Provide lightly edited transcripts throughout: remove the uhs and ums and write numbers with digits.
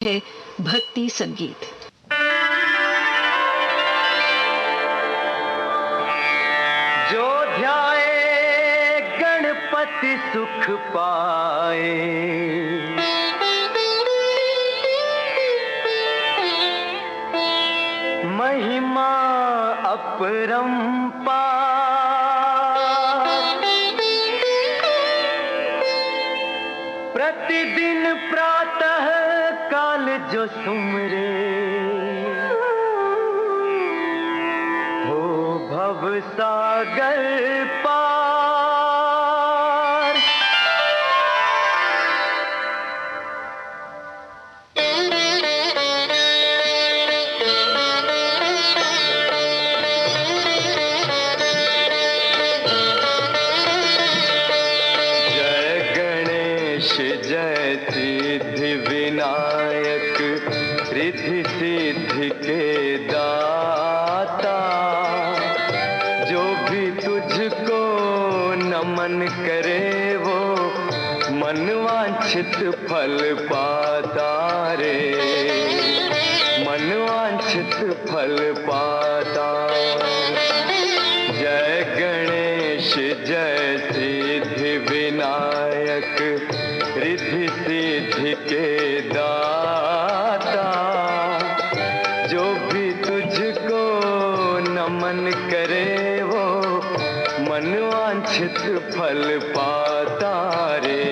है भक्ति संगीत। जो ध्याए गणपति सुख पाए, महिमा अपरंपार। प्रतिदिन प्रातः काल जो सुमरे, हो भव सागर पार। जय गणेश जय सिद्धि विनायक, रिद्धि सिद्धि के दाता। जो भी तुझको नमन करे वो मनवांछित फल पाता रे, मनवांछित फल पाता। जय गणेश जय सिद्धि विनायक, रिद्धि सिद्धि के दाता। जो भी तुझको नमन करे वो मनवांछित फल पाता रे,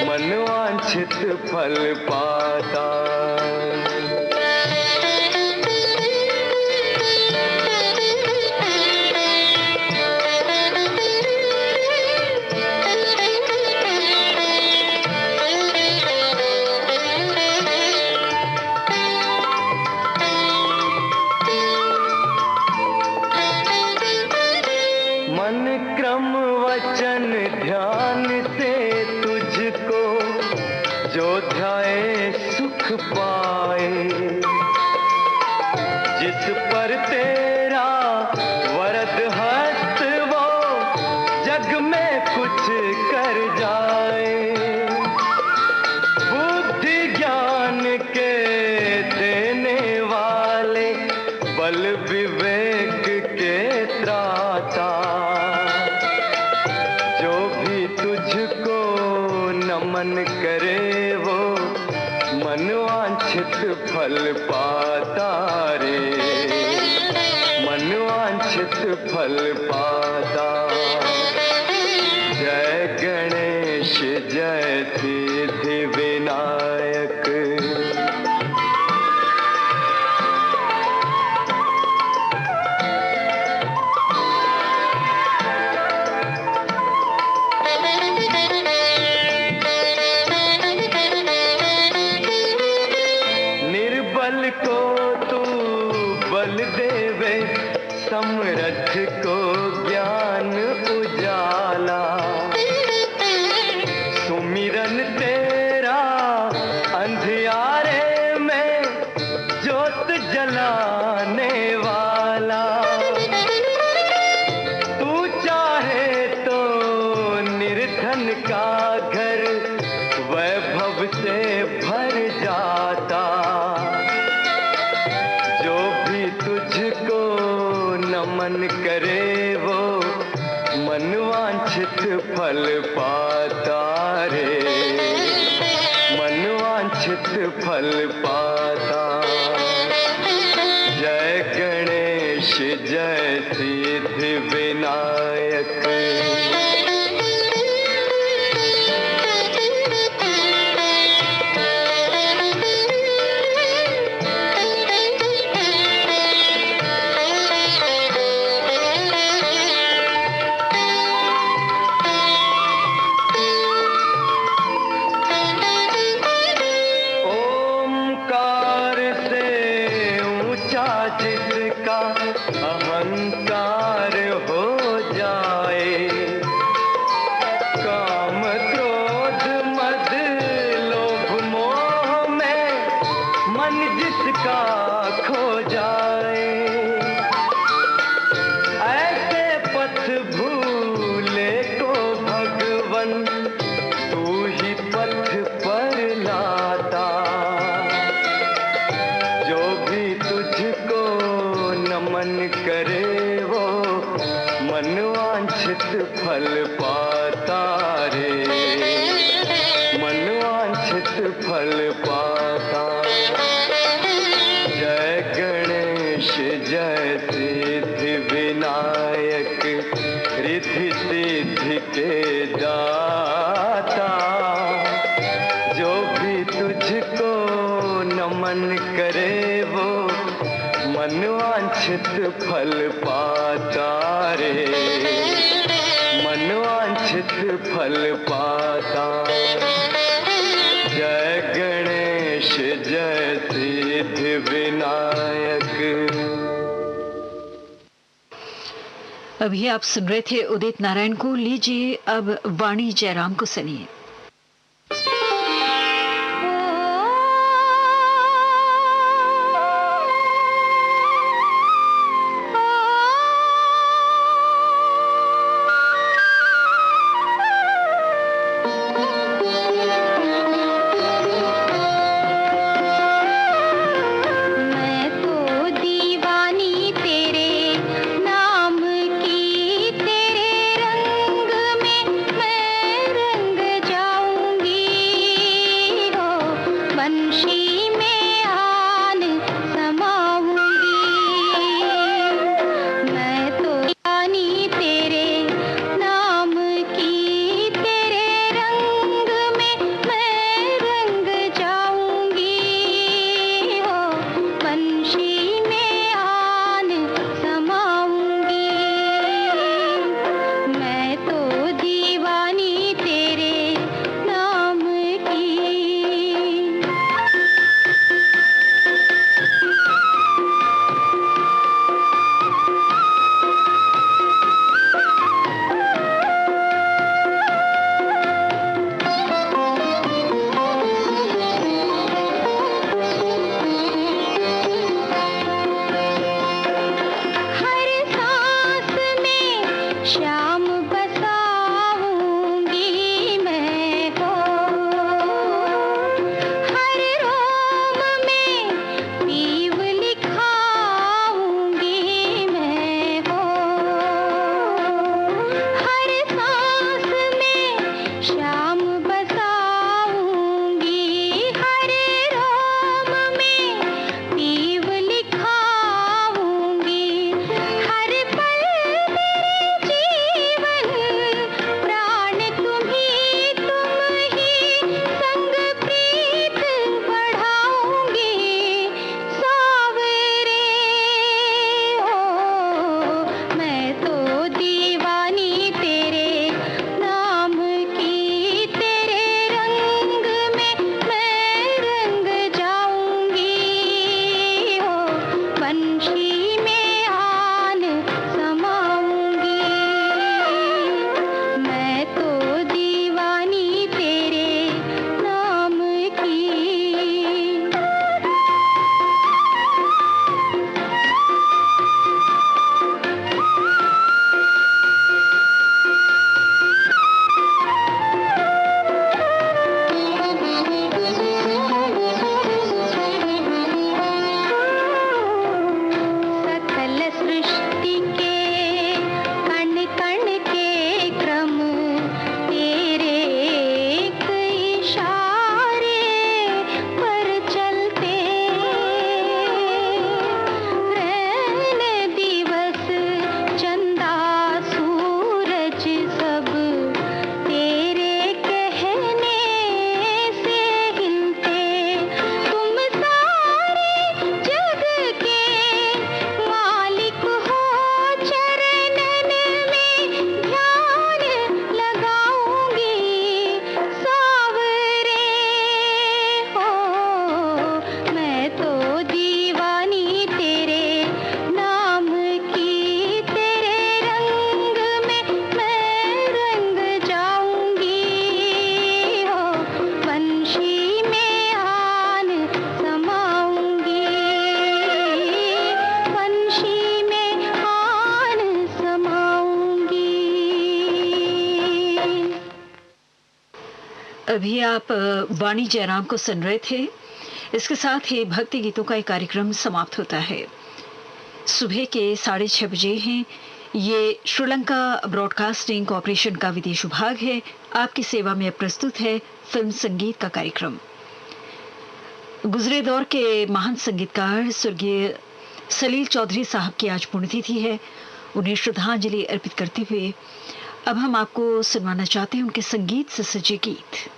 मनवांछित फल पाता। मन क्रम वचन ध्यान से तुझको जो ध्याए सुख पाए। जिस पर तेरा वरद हस्त वो जग में कुछ कर जाए। बुद्धि ज्ञान के देने वाले, बल विवेक के त्राता। जो भी तुझको नमन करे वो मनवांछित फल पाता रे, मनवांछित फल पाता। जय गणेश जय सिद्धि विनायक। निर्बल को तू बल देवे, समर्थ को ज्ञान उजाला। सुमिरन तेरा अंधियारे में ज्योत जलाने वाला। तू चाहे तो निर्धन का घर वैभव से भर जाता। जो भी तुझको नमन करे वो मनवांछित फल पाता रे, मनवांछित फल पाता। जय गणेश जय सिद्धि विनायक। ओमकार से ऊंचा जिसका अहंकार हो जाए। काम क्रोध मद लोभ मोह में मन जिसका खो जाए। ऐसे पथ भूले को भगवन तू ही पथ पर लाता। फल पाता रे, मनवांछित फल पाता। जय गणेश जय सिद्धि विनायक, रिद्धि सिद्धि के दाता। जो भी तुझको नमन करे वो मनवांछित फल पाता रे, मनवांछित फल पाता। जय गणेश जय सिद्धि विनायक। अभी आप सुन रहे थे उदित नारायण को। लीजिए अब वाणी जयराम को सुनिए। अभी आप वाणी जयराम को सुन रहे थे। इसके साथ ही भक्ति गीतों का एक कार्यक्रम समाप्त होता है। सुबह के 6:30 बजे हैं। ये श्रीलंका ब्रॉडकास्टिंग कॉरपोरेशन का विदेश विभाग है। आपकी सेवा में प्रस्तुत है फिल्म संगीत का कार्यक्रम। गुजरे दौर के महान संगीतकार स्वर्गीय सलील चौधरी साहब की आज पुण्यतिथि है। उन्हें श्रद्धांजलि अर्पित करते हुए अब हम आपको सुनवाना चाहते हैं उनके संगीत से सजे गीत।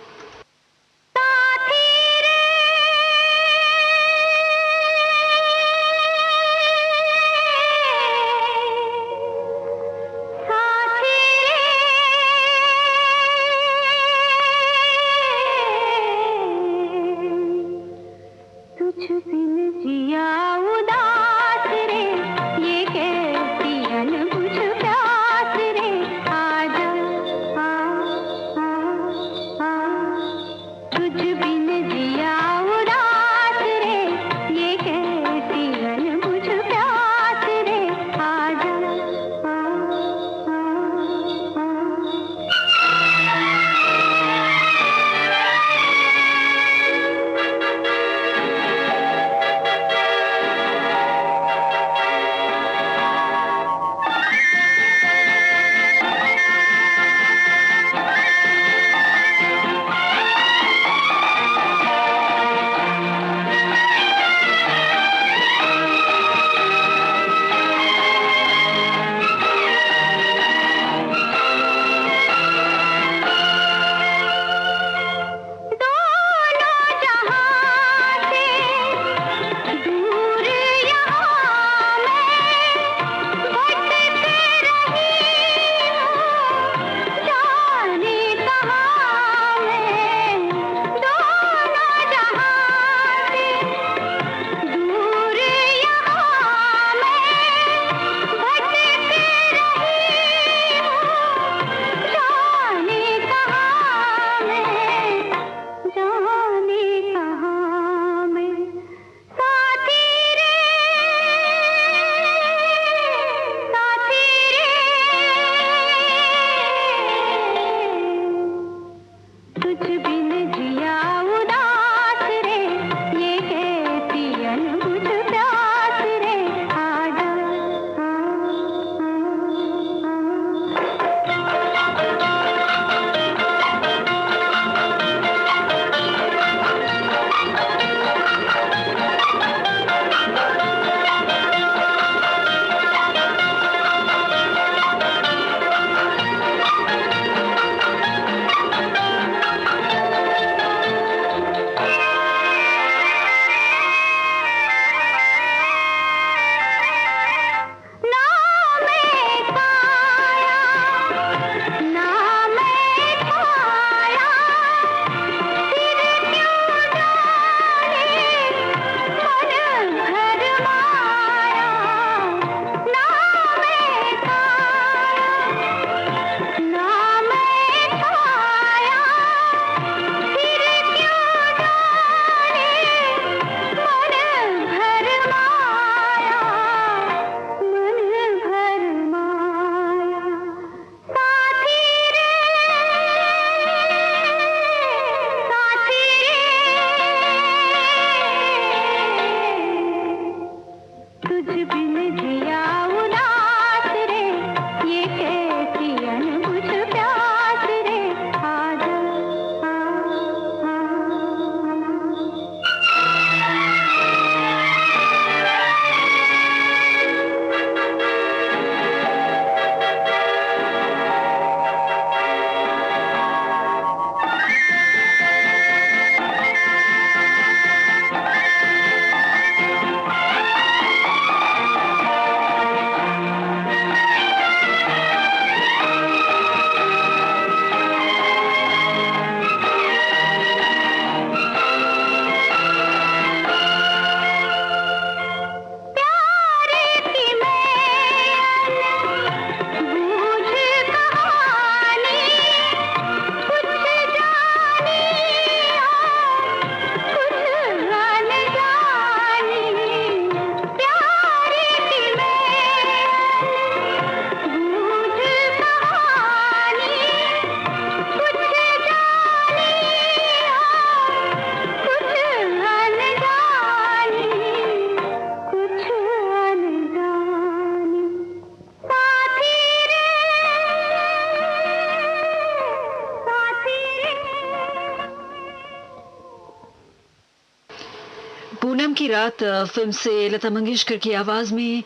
पूनम की रात फिल्म से लता मंगेशकर की आवाज में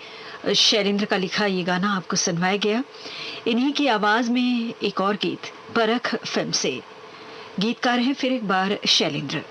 शैलेंद्र का लिखा ये गाना आपको सुनवाया गया। इन्हीं की आवाज में एक और गीत परख फिल्म से। गीतकार हैं फिर एक बार शैलेंद्र।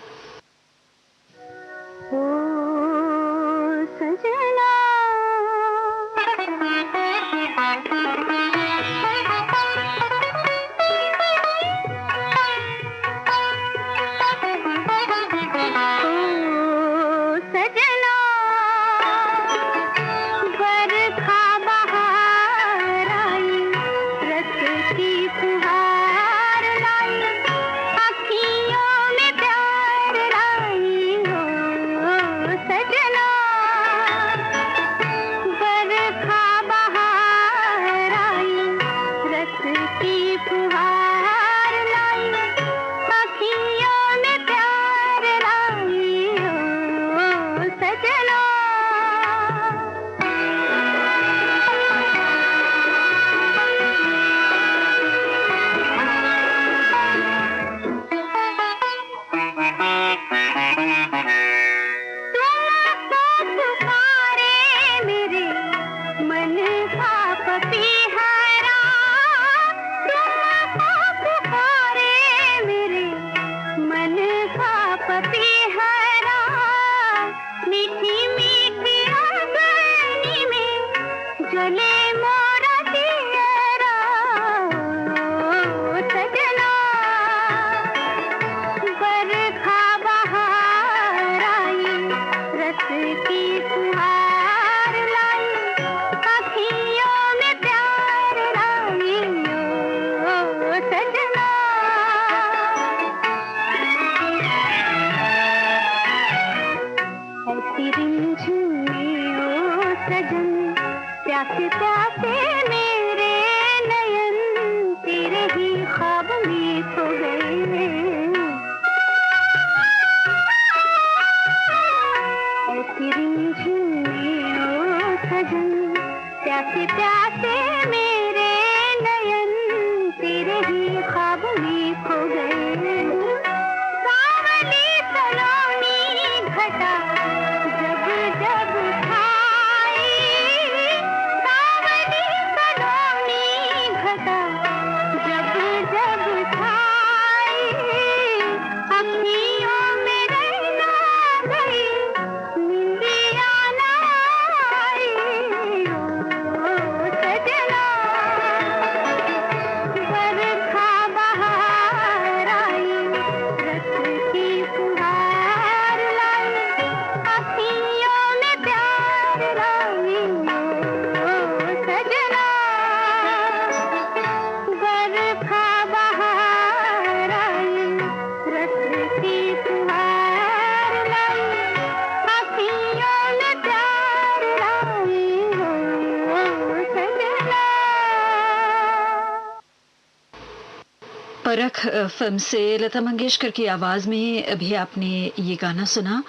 परख फिल्म से लता मंगेशकर की आवाज में अभी आपने ये गाना सुना।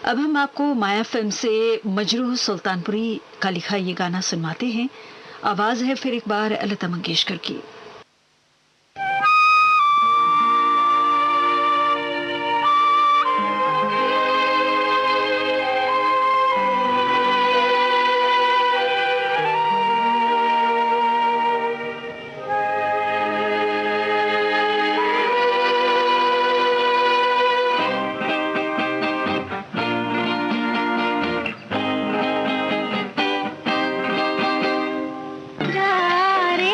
अब हम आपको माया फिल्म से मजरूह सुल्तानपुरी का लिखा ये गाना सुनवाते हैं। आवाज है फिर एक बार लता मंगेशकर की। जा रे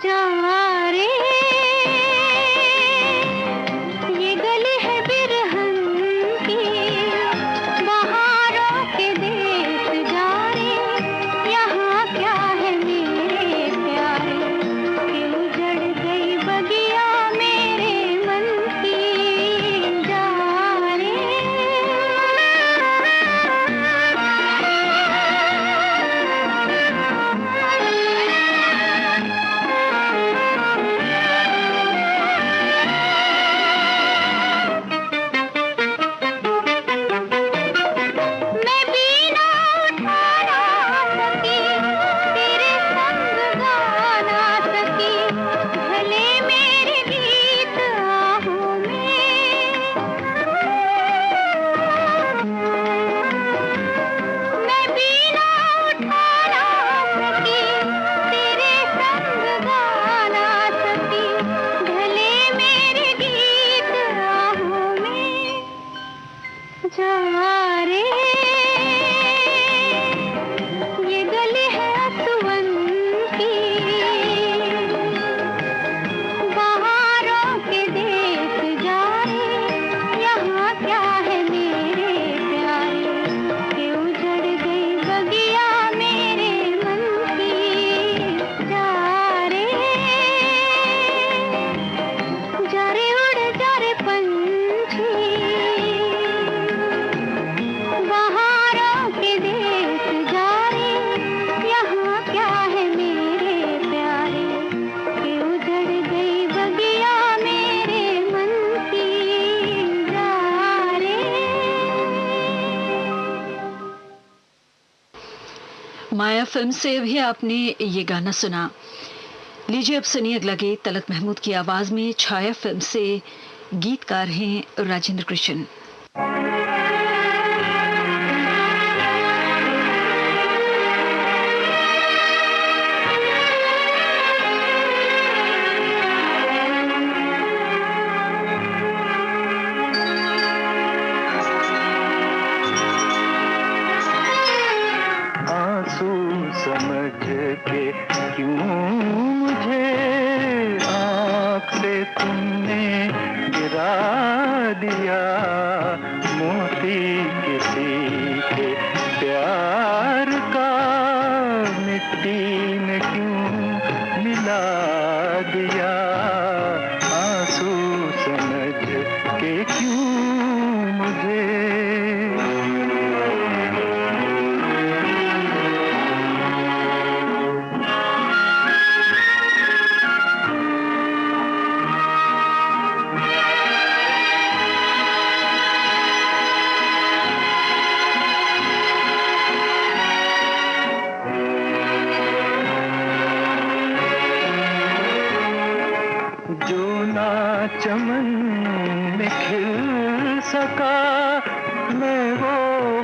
जा रे ये गली है बिरहन की, बहारों के देश जा रे, यहाँ क्या है मेरे प्यारे, कि उजड़ गई बगिया मेरे मन की, जा रे। मैं बीना उठा ना सकी, तेरे संग गा ना सकी, भले मेरे गीत आहों में। मैं बीना उठा ना सकी, तेरे संग गा ना सकी, भले मेरे गीत आहों में, जा रे ये गली है असवन की, बहारों के देश जा रे, यहाँ क्या है मेरे प्यारे, कि उजड़ गई बगिया मेरे मन की, जा रे। जा रे उड़ जा रे पंछी, बहारों के देश जा रे, यहाँ क्या है मेरे प्यारे, कि उजड़ गई बगिया मेरे मन की, जा रे। माया फिल्म से भी आपने ये गाना सुना। लीजिए अब सुनिए अगला गीत तलत महमूद की आवाज में। छाया फिल्म से गीतकार हैं राजेंद्र कृष्ण। आंसू समझ के क्यों मुझे आँख से तुमने गिरा दिया, मोती किसी के प्यार का मिट्टी में क्यों मिला दिया, आंसू समझ के क्यों मुझे। जो ना चमन में खिल सका, मैं वो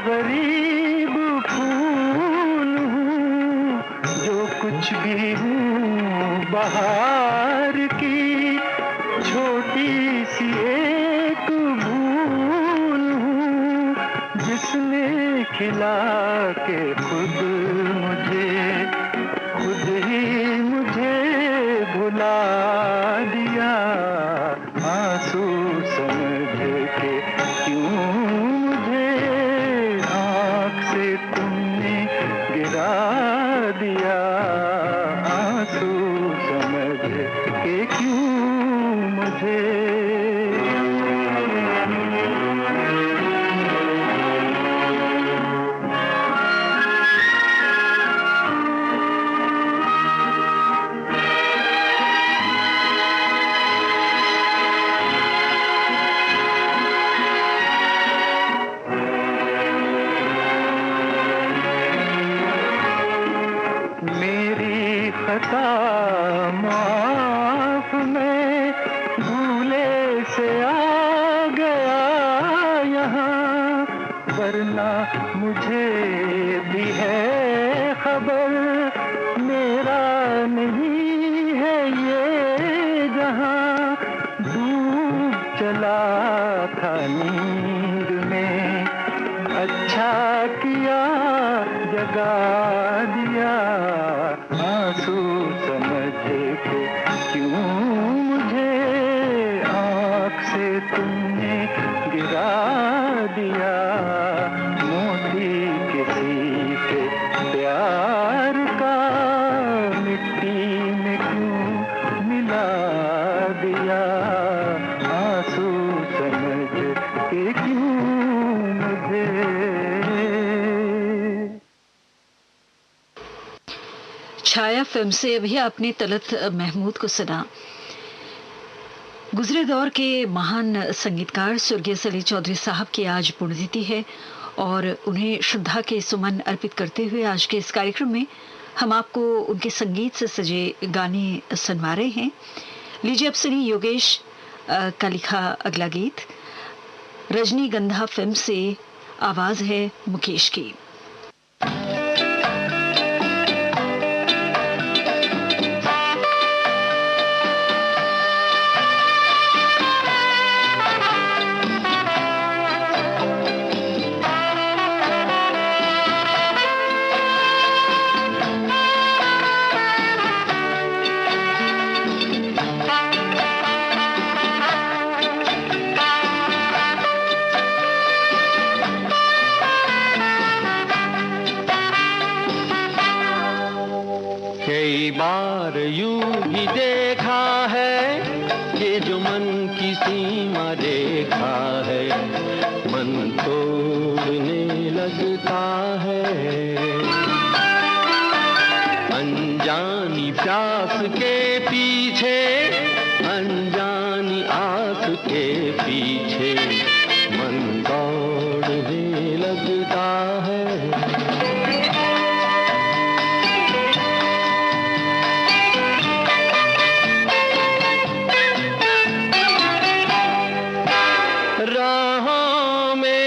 गरीब फूल हूँ, जो कुछ भी हूँ बहार की छोटी सी एक भूल हूँ, जिसने खिला के खुद ही मुझे भुला दिया, आंसू समझ के क्यों मुझे आँख से तुमने गिरा दिया, आंसू समझ के क्यों मुझे। मेरी खता माफ, मैं भूले से आ गया यहाँ, वरना मुझे भी है खबर, मेरा नहीं है ये जहाँ, डूब चला था नींद में, अच्छा किया जगा दिया, आंसू समझ के से तुमने गिरा दिया, मोती किसी से प्यार का मिट्टी में क्यों मिला दिया, आंसू समझ के क्यों मुझे। छाया फिल्म से अभी आपने तलत महमूद को सुना। गुजरे दौर के महान संगीतकार स्वर्गीय सलील चौधरी साहब की आज पुण्यतिथि है और उन्हें श्रद्धा के सुमन अर्पित करते हुए आज के इस कार्यक्रम में हम आपको उनके संगीत से सजे गाने सुनवा रहे हैं। लीजिए अब सुनिए योगेश का लिखा अगला गीत। रजनीगंधा फिल्म से आवाज है मुकेश की। कई बार यूं ही देखा है ये जो मन की सीमा रेखा है, मन तोड़ने लगता है। अनजानी प्यास के पीछे, अनजानी आस के पीछे मन दौड़ने लगता है। राहों में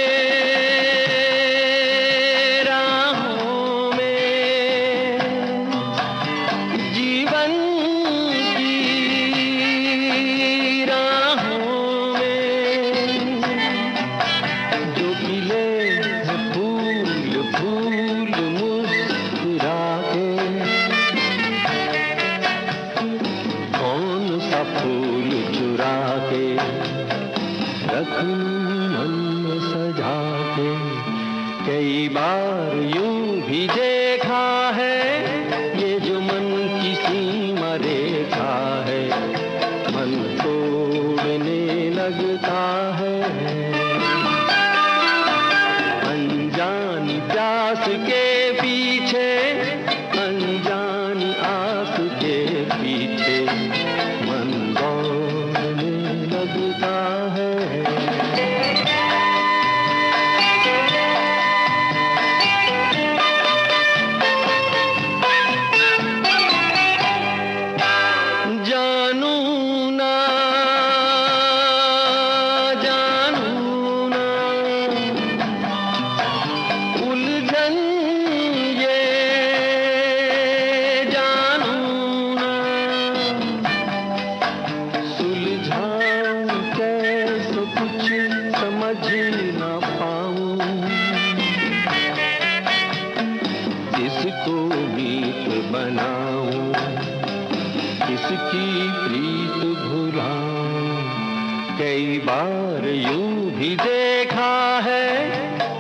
जीवन की राहों में जो खिले फूल फूल मुस्कुरा के, कौन सा फूल चुरा के रखूं मन में सजा के। कई बार यूं भी देखा है ये जो मन की सीमा रेखा है, मन तोड़ने लगता है। अनजानी प्यास के पीछे, अनजानी आस के पीछे मन दौड़ने लगता है। कई बार यूं भी देखा है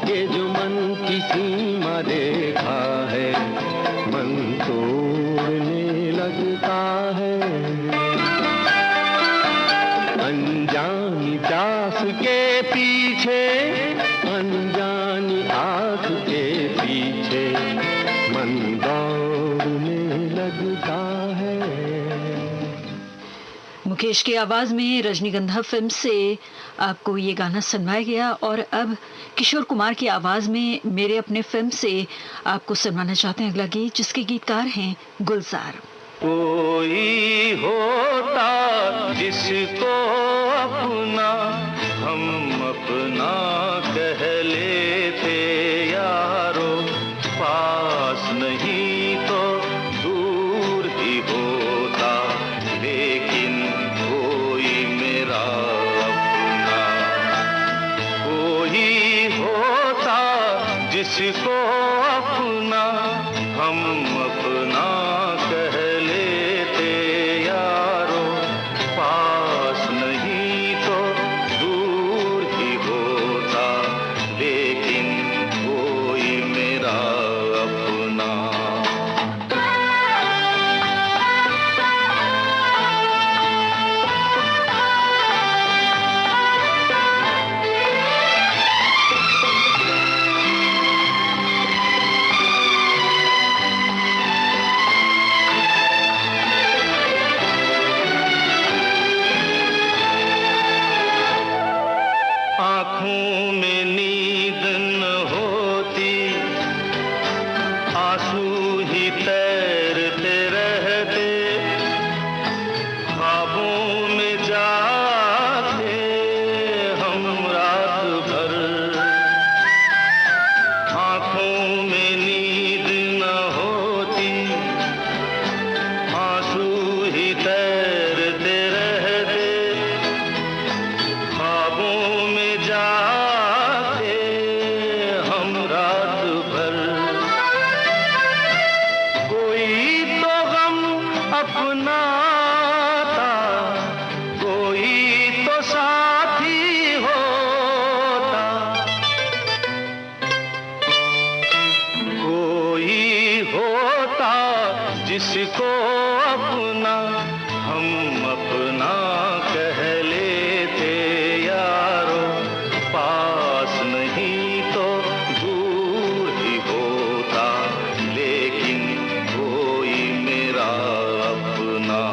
ये जो मन की सीमा रेखा है, मन तोड़ने लगता है। अनजानी प्यास के पीछे, अनजानी आस के पीछे मन दौड़ने लगता है। मुकेश की आवाज में रजनीगंधा फिल्म से आपको ये गाना सुनवाया गया और अब किशोर कुमार की आवाज में मेरे अपने फिल्म से आपको सुनवाना चाहते हैं अगला गीत, जिसके गीतकार हैं गुलजार। कोई होता जिसको अपना हम अपना कह लेते यारो, पास नहीं तो दूर ही होता, लेकिन कोई मेरा अपना। कोई होता जिसको अपना हम अपना कह लेते यारो, पास नहीं तो जाता, कोई तो साथी होता, कोई होता जिसको अपना हम अपना कह लेते यारो, पास नहीं तो दूर ही होता, लेकिन कोई मेरा अपना।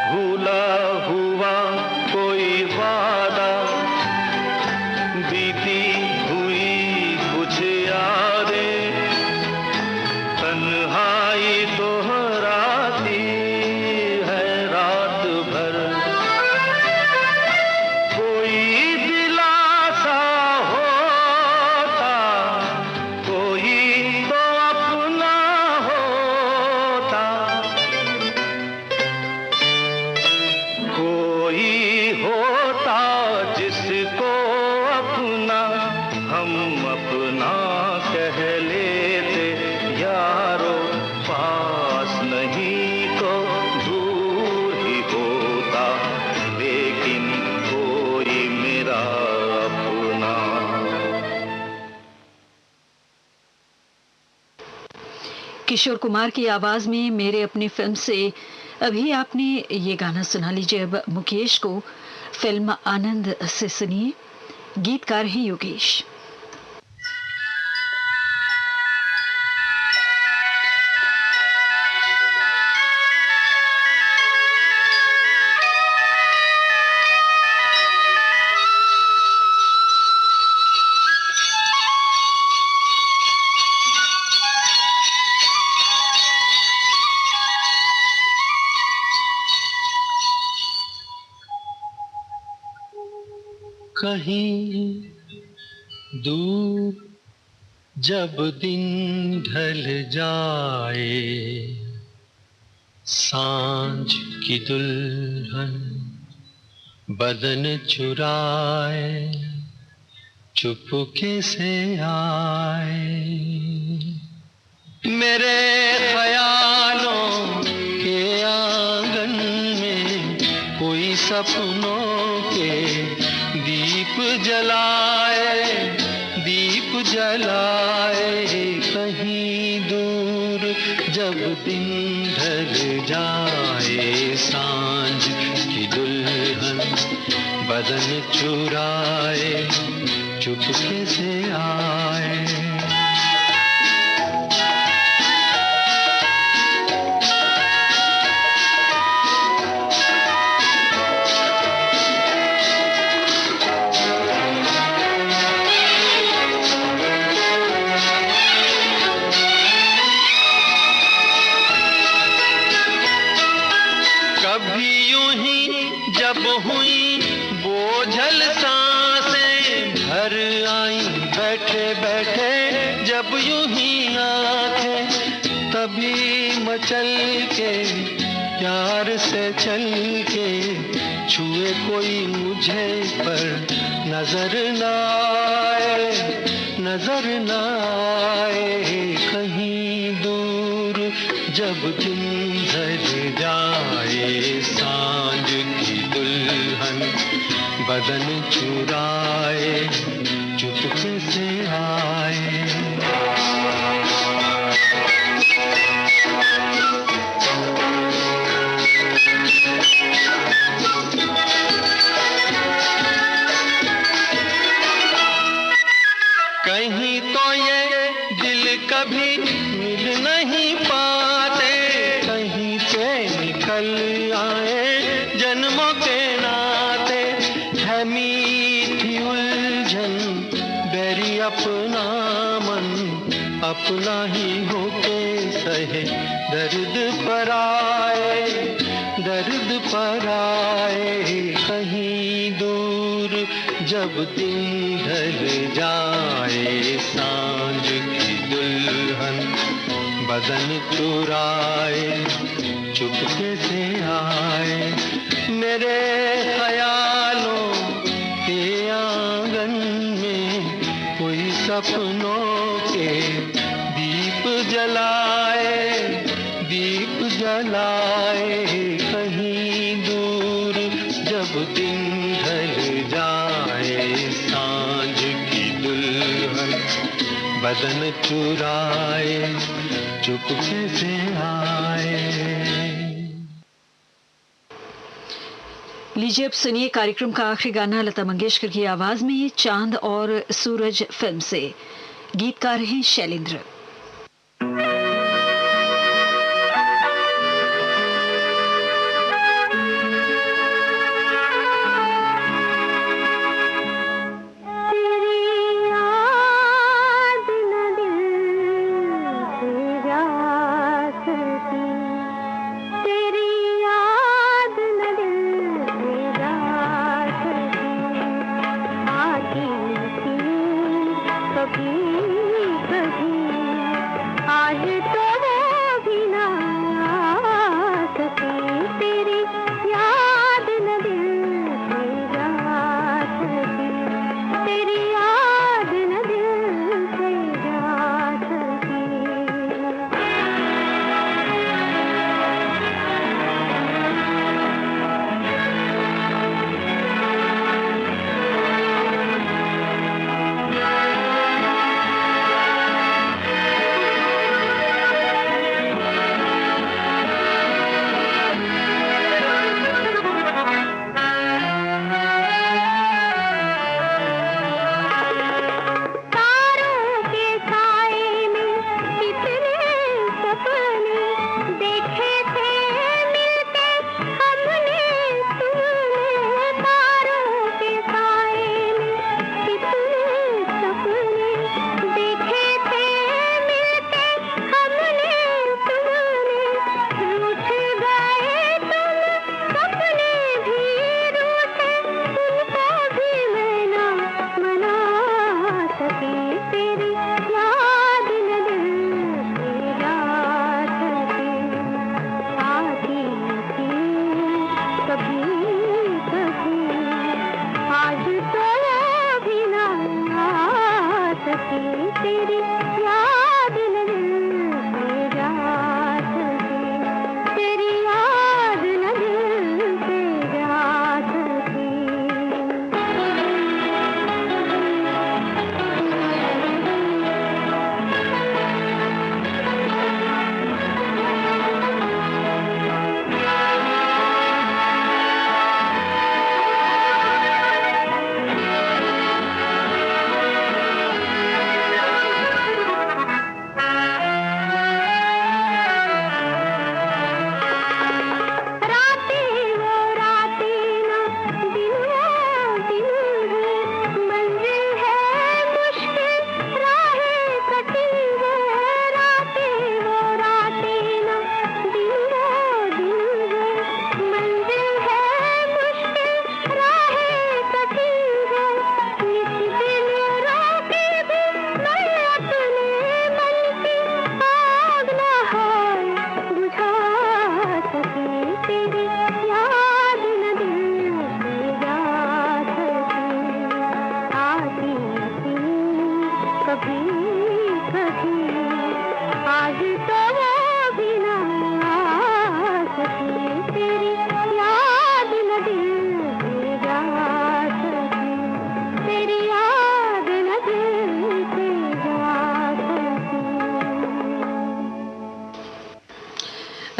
भूला हुआ कोई वादा, बीती हुई कुछ यादें, तन्हाई दोहराती है रात भर, कोई दिलासा होता, कोई तो अपना होता, कोई होता जिसको अपना हम अपना कह लेते यारो, पास नहीं तो दूर ही होता, लेकिन कोई मेरा अपना। किशोर कुमार की आवाज में मेरे अपनी फिल्म से अभी आपने ये गाना सुना। लीजिए अब मुकेश को फिल्म आनंद से सुनिए, गीतकार हैं योगेश। कहीं दूर जब दिन ढल जाए, सांझ की दुल्हन बदन चुराए, चुपके से आए, मेरे ख्यालों के आंगन में कोई सपनों के दीप जलाए, दीप जलाए, कहीं दूर जब दिन ढल जाए, सांझ की दुल्हन बदन चुराए, चुपके से आए। कभी यूं ही जब हुई बोझल सांसें, भर आई बैठे बैठे जब यूं ही आंखें, तभी मचल के प्यार से चल के छुए कोई मुझे पर नजर न आए, नजर न आए, कहीं दूर जब दिन ढल जाए, सांझ की दुल्हन बदन चुराए, चुपके से आए। कहीं तो ये दिल कभी मिल नहीं पाते, कहीं से निकल आए जन्मों के नाते, है मीठी उलझन बेरी अपना मन, अपना ही होके सहे दर्द पर आए, दर्द पर आए, कहीं दूर जब दिन ढल जाए, सांझ की दुल्हन बदन चुराए चुपके से आए मेरे ख्यालों के आंगन में कोई सपनों के दीप जलाए कहीं दूर जब दिन ढल जाए सांझ की दुल्हन बदन चुराए चुपके से आए। लीजिए अब सुनिए कार्यक्रम का आखिरी गाना लता मंगेशकर की आवाज में चांद और सूरज फिल्म से। गीतकार हैं शैलेंद्र।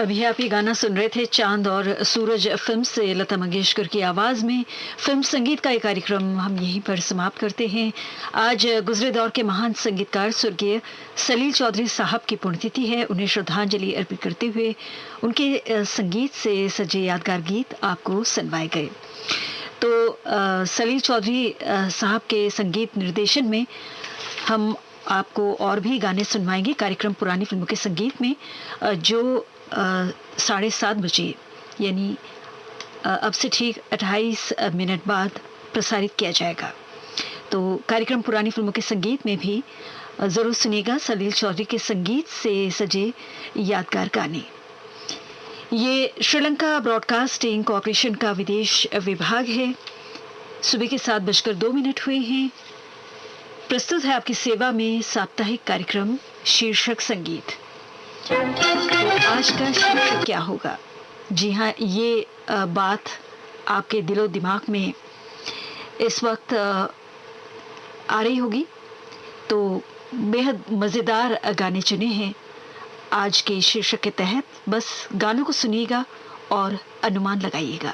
अभी आप ये गाना सुन रहे थे चांद और सूरज फिल्म से लता मंगेशकर की आवाज में। फिल्म संगीत का ये कार्यक्रम हम यहीं पर समाप्त करते हैं। आज गुजरे दौर के महान संगीतकार स्वर्गीय सलील चौधरी साहब की पुण्यतिथि है। उन्हें श्रद्धांजलि अर्पित करते हुए उनके संगीत से सजे यादगार गीत आपको सुनवाए गए। तो सलील चौधरी साहब के संगीत निर्देशन में हम आपको और भी गाने सुनवाएंगे कार्यक्रम पुरानी फिल्मों के संगीत में, जो 7:30 बजे यानी अब से ठीक 28 मिनट बाद प्रसारित किया जाएगा। तो कार्यक्रम पुरानी फिल्मों के संगीत में भी जरूर सुनिएगा सलील चौधरी के संगीत से सजे यादगार गाने। ये श्रीलंका ब्रॉडकास्टिंग कॉरपोरेशन का विदेश विभाग है। सुबह के 7:02 हुए हैं। प्रस्तुत है आपकी सेवा में साप्ताहिक कार्यक्रम शीर्षक संगीत। आज का शीर्षक क्या होगा? जी हाँ, ये बात आपके दिलो दिमाग में इस वक्त आ रही होगी। तो बेहद मज़ेदार गाने चुने हैं आज के शीर्षक के तहत। बस गानों को सुनिएगा और अनुमान लगाइएगा।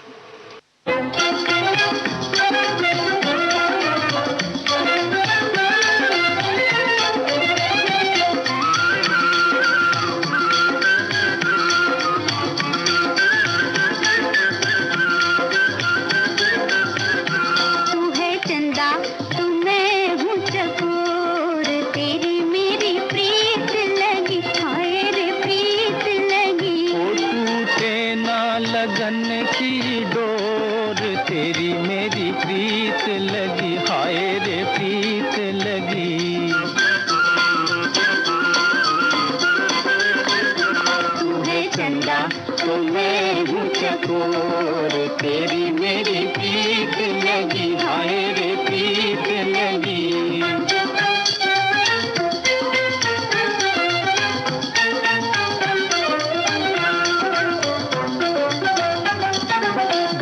तेरी मेरी प्रीत लगी, हाय रे प्रीत लगी।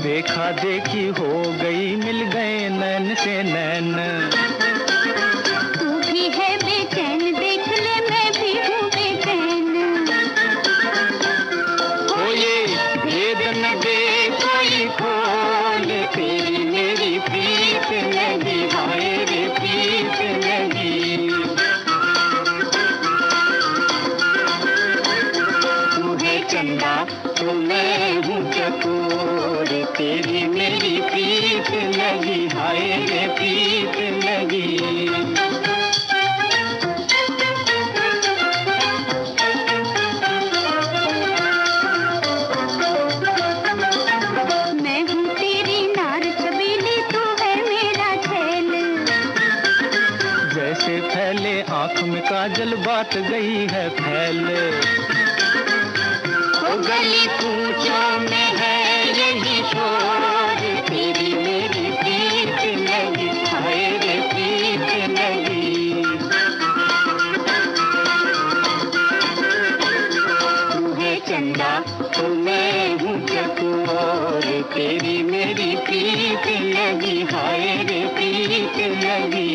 देखा देखी हो गई, मिल गए नैन से नैन। तू भी है बेचैन, देख ले मैं भी हूँ बेचैन। हो ये भेद न दे कोई खोल, तेरी मेरी प्रीत लगी, हाय रे प्रीत लगी। तू है चंदा तो मैं हूँ चकोर, तेरी मेरी प्रीत लगी, हाय रे प्रीत लगी। मैं हूँ तेरी नार छबीली, तू है मेरा छैल। जैसे फैले आँख में काजल, बात गई है फैल। ओ गली कूचों में है यही शोर, तेरी मेरी प्रीत लगी, हाय रे प्रीत लगी। तू है चंदा तो मैं हूँ चकोर, तेरी मेरी प्रीत लगी, हाय रे प्रीत लगी।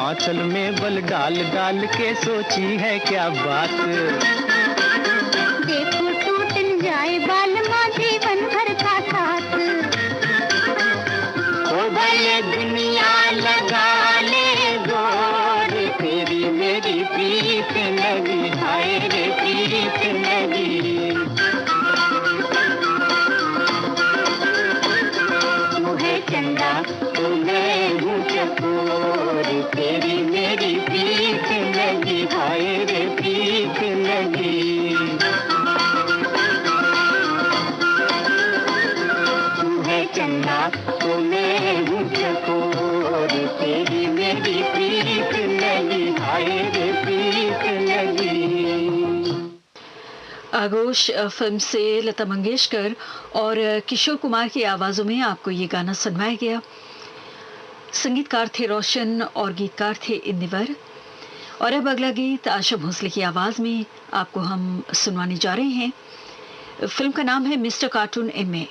आंचल में बल डाल डाल के सोची है क्या बात। देखो टूट न जाए बालमा, जीवन भर का साथ। ओ भले दुनिया लगा ले जोर, तेरी मेरी प्रीत लगी, हाय रे प्रीत लगी। तू है चंदा तो मैं हूँ चकोर, तेरी मेरी प्रीत लगी, हाय रे प्रीत लगी। तू है चंदा तो मैं हूँ चकोर, तेरी मेरी प्रीत लगी, हाय रे प्रीत लगी। आगोश फिल्म से लता मंगेशकर और किशोर कुमार की आवाज़ों में आपको ये गाना सुनवाया गया। संगीतकार थे रोशन और गीतकार थे इंदिवर। और अब अगला गीत आशा भोसले की आवाज़ में आपको हम सुनवाने जा रहे हैं। फिल्म का नाम है मिस्टर कार्टून एमए।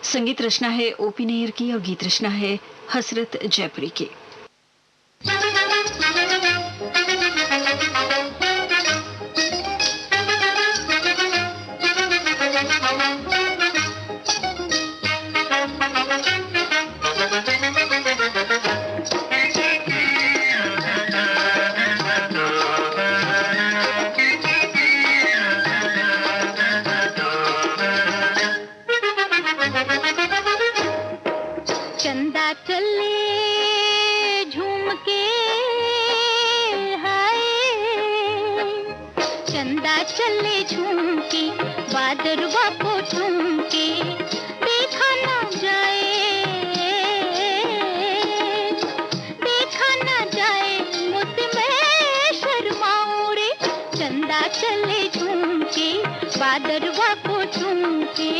संगीत रचना है ओपी नैयर की और गीत रचना है हसरत जयपुरी की। चंदा चले झूम के, हाय चंदा चले झूम के, बादरवा को चूम के देखा ना जाए मुझसे मैं शर्माऊं रे। चंदा चले झूम के बादरवा को चूम के।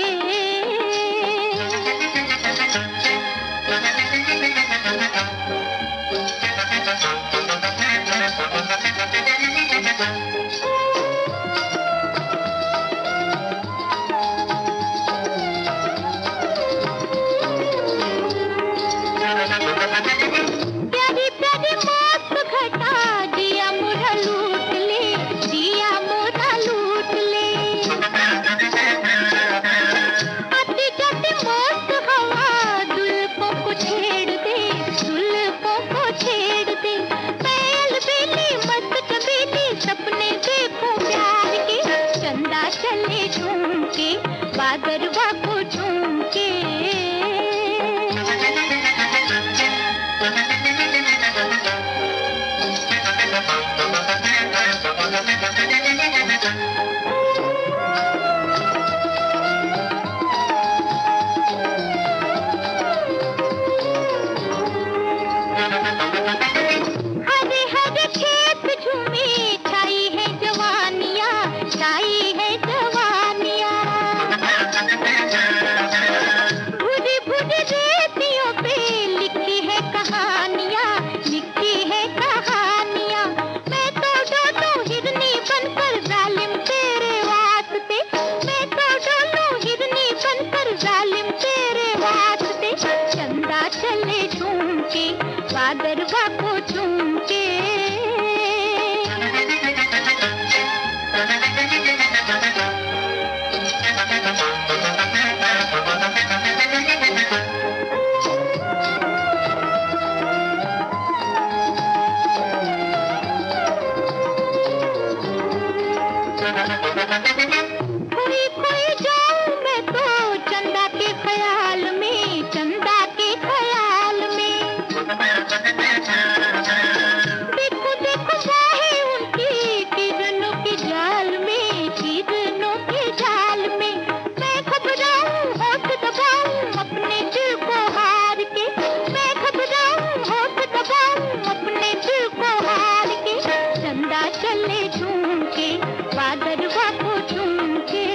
बादरवा को चूम के। हरे हरे खेत झूमे छाई है जवानियाँ, छाई है जवानियाँ। भूरी भूरी रेतियों पे लिखी है कहानियाँ, लिखी है कहानियाँ। मैं तो डोलूं हिरनी बनकर जालिम तेरे वास्ते, मैं तो डोलूं हिरनी बनकर जालिम तेरे वास्ते। चंदा चले झूम के बादरवा को चूम के। खोई खोई जाऊं मैं तो चंदा के ख्याल में, चंदा के ख्याल में। देखो देखो बाहें उनकी किरणों के जाल में, किरणों के जाल में। मैं घबराऊं होठ दबाऊं अपने दिल को हार के, मैं घबराऊं होठ दबाऊं अपने दिल को हार के। चंदा चले झूम के बादरवा को चूम के।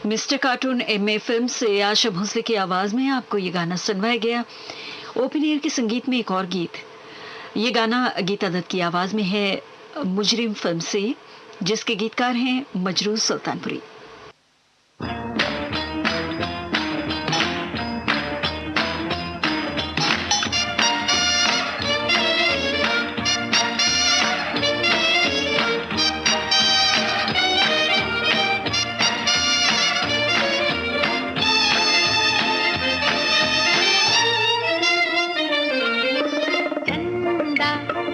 मिस्टर कार्टून एमए फिल्म से आशा भोसले की आवाज में आपको ये गाना सुनवाया गया। ओपन एयर के संगीत में एक और गीत, ये गाना गीता दत्त की आवाज में है मुजरिम फिल्म से, जिसके गीतकार हैं मजरूर सुल्तानपुरी।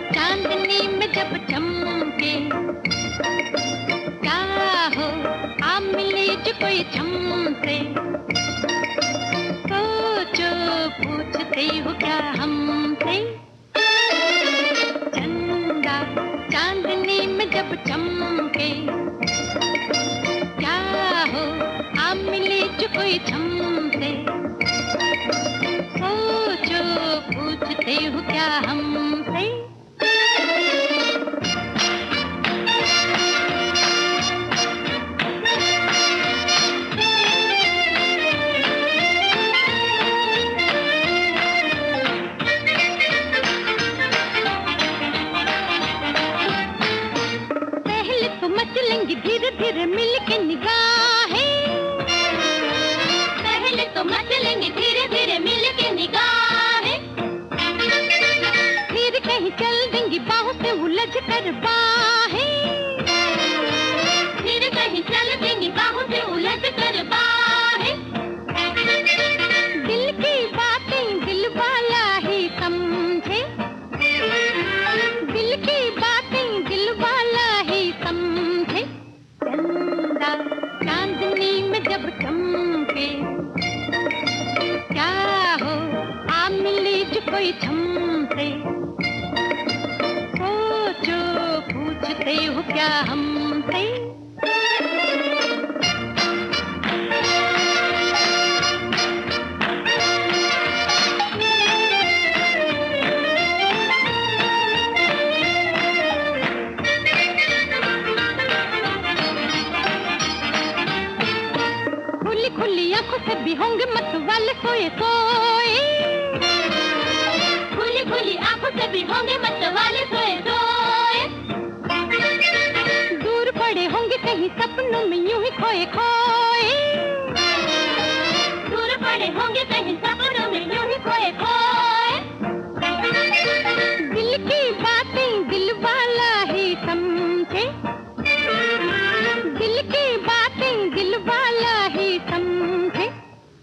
चांदनी में जब चमके, क्या हो आ मिले जो कोई झमसे। सोचो पूछते हो क्या हमसे। चंदा चांदनी में जब चमके, क्या हो आ मिले जो कोई झमसे। सोचो पूछते हो क्या हमसे। पहले तो मचलेंगी धीरे धीरे मिलके निगाहें, पहले तो मचलेंगे धीरे धीरे मिलके निगाहें। फिर कहीं चल देंगी बाहों से उलझ कर बाहें, फिर कहीं चल देंगी बाहों से उलझ कर बाहें। दिल की बातें दिल वाला ही समझे, दिल की बातें दिल वाला ही समझे। चंदा चांदनी में जब चमके, क्या हो आ मिली जो कोई झमसे। सोचो पूछते हो क्या हम से भी होंगे मत वाले सोए सोए, खुली खुली आंखों से भी होंगे मत वाले सोए सोए, दूर पड़े होंगे कहीं सपनों में यूं ही खोए खोए, दूर पड़े होंगे कहीं सपनों में यूं ही खोए खोए, दिल की बातें दिल वाला ही समझे, दिल की बातें दिल वाला ही समझे,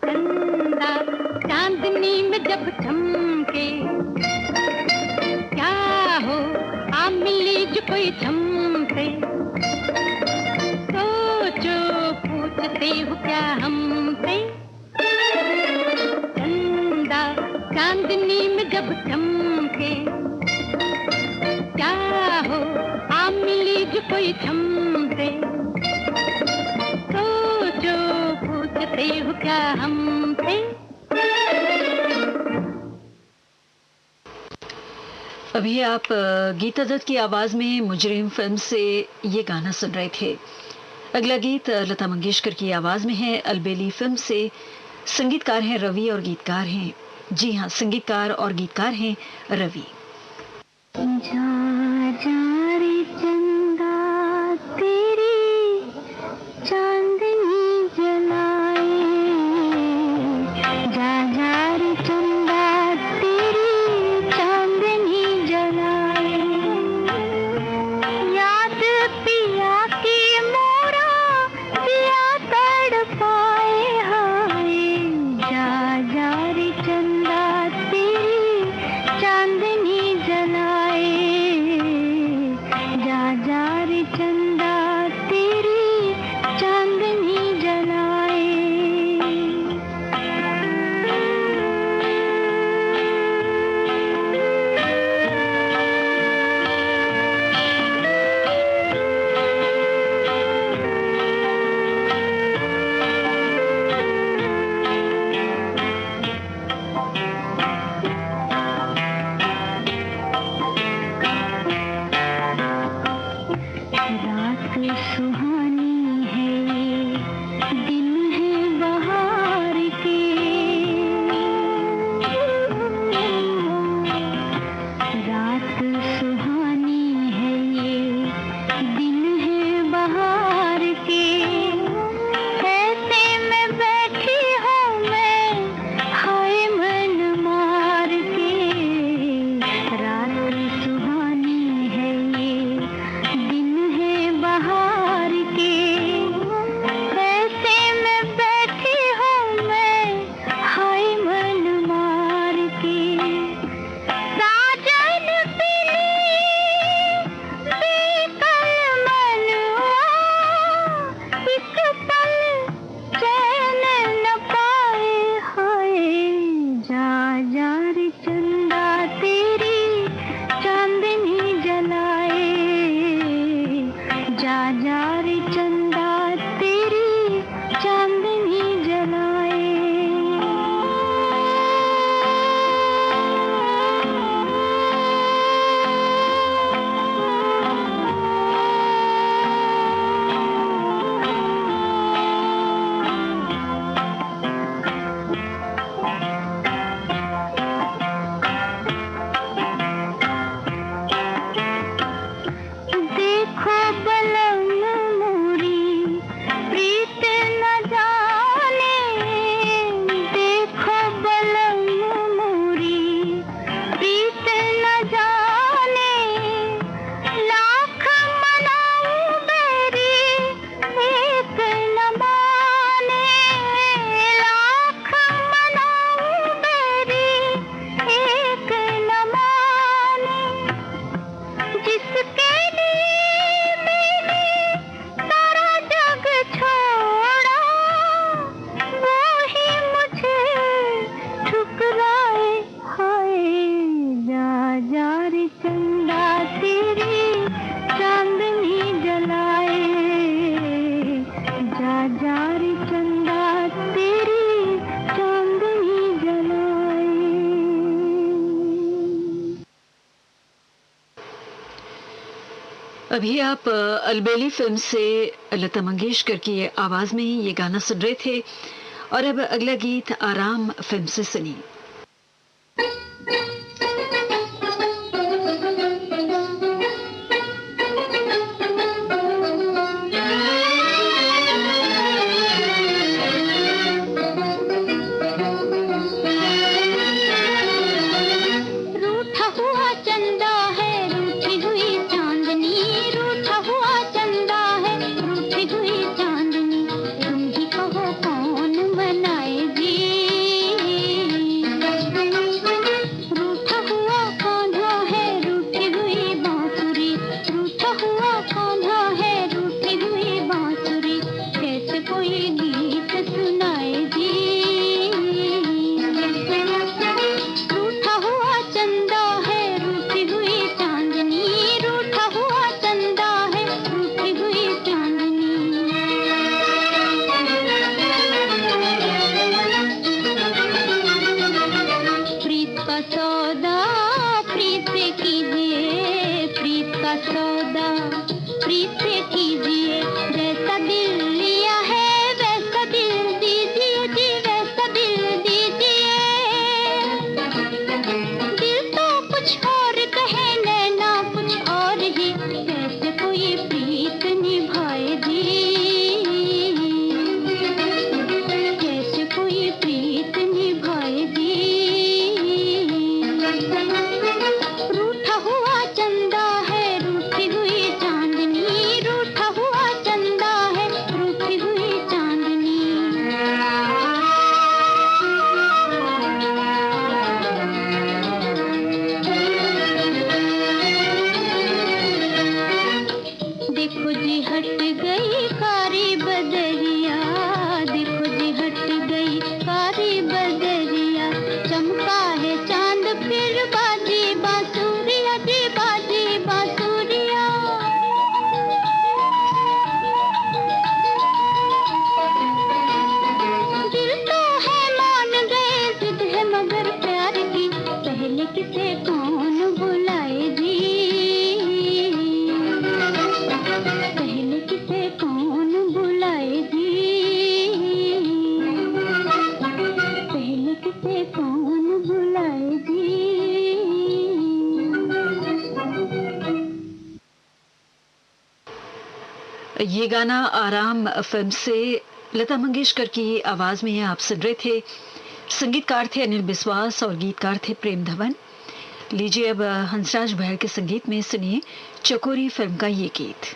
चंदा चांदनी में जब चमके, क्या हो आ मिली जो कोई झमके, सोचो पूछते हो क्या हमसे, चंदा चांदनी में जब चमके, क्या हो आ मिली जो कोई झमके, सोचो पूछते हो क्या हमसे। अभी आप गीता दत्त की आवाज में मुजरिम फिल्म से ये गाना सुन रहे थे। अगला गीत लता मंगेशकर की आवाज में है, अलबेली फिल्म से। संगीतकार हैं रवि और गीतकार हैं, जी हाँ, संगीतकार और गीतकार हैं रवि। जा जा रे चंदा तेरी चांदनी जलाए, जा जा रे चंदा तेरी चांदनी जलाए, याद पिया की मोरा पिया तड़पाए हाय, जा जा रे चंदा तेरी चांदनी जलाए, जा जा रे चंदा तेरी चांदनी जलाए। रात सुहानी है, दिन है बहार के, रात सुहानी है ये, दिन है बहार के, ऐसे में बैठी हूँ मैं हाय मन मार के, रात सुहानी है ये, दिन है बहार के, ऐसे में बैठी हूँ मैं हाय मन मार के, साजन बेकल मनवा, एक पल चैन न पाए हाय, जा जा रे चंदा तेरी चांदनी जलाए, जा जा रे चंदा तेरी चांदनी जलाए। देखो बलम मोरी प्रीत न जाने, देखो बलम मोरी प्रीत न जाने, लाख मनाऊं बेरी एक न माने, लाख मनाऊं बेरी एक न माने, जिसके लिए मैंने सारा जग छोड़ा, वो ही मुझे ठुकराए हाय, जा जा रे चंदा तेरी चांदनी जलाए, जा जा रे चंदा तेरी चांदनी जलाए। अभी आप अलबेली फिल्म से लता मंगेशकर की आवाज में ये गाना सुन रहे थे और अब अगला गीत आराम फिल्म से सुनिए। ये गाना आराम फिल्म से लता मंगेशकर की आवाज में आप सुन रहे थे। संगीतकार थे अनिल बिस्वास और गीतकार थे प्रेम धवन। लीजिए अब हंसराज बहल के संगीत में सुनिए चकोरी फिल्म का ये गीत।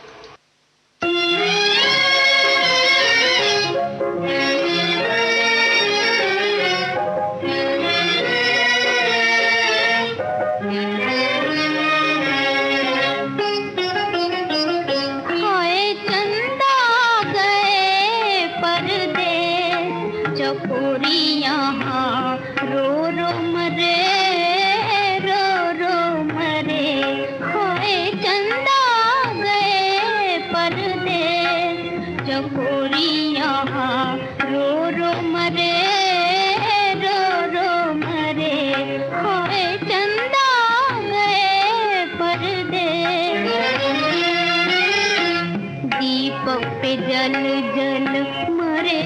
जल जल मरे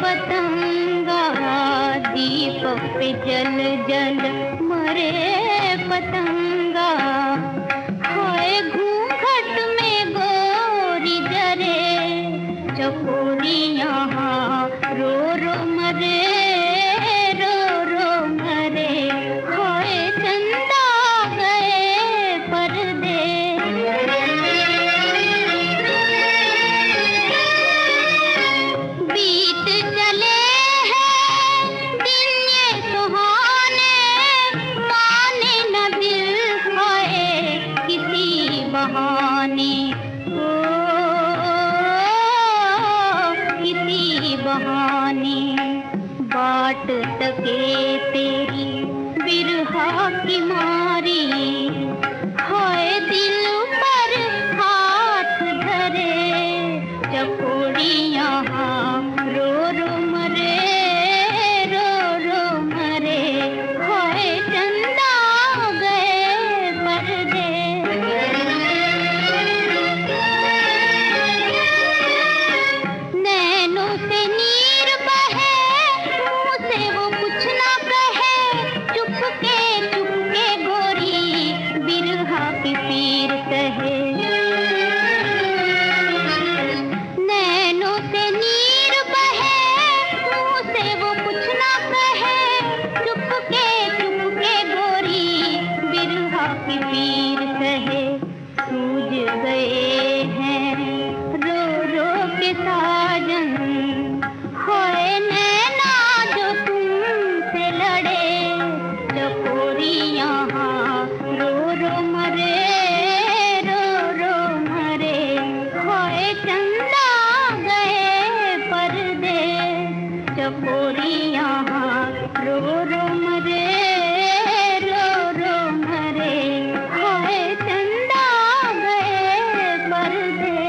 पतंगा, दीपक पे जल जल मरे पतंगा, हाय घूंघट में गोरी जरे, चकोरी यहाँ रो रो मरे, रो रो मरे, हाय चंदा गए परदेस। बाट तके तेरी बिरहा की मारी, हाय दिल पर हाथ धरे, चकोरी यहाँ रो रो मरे, रो रो मरे, हाय चंदा गए परदेस। नैनों से नीर बहे यहाँ रो रो मरे, रो रो मरे, हाय चंदा गए पर्दे।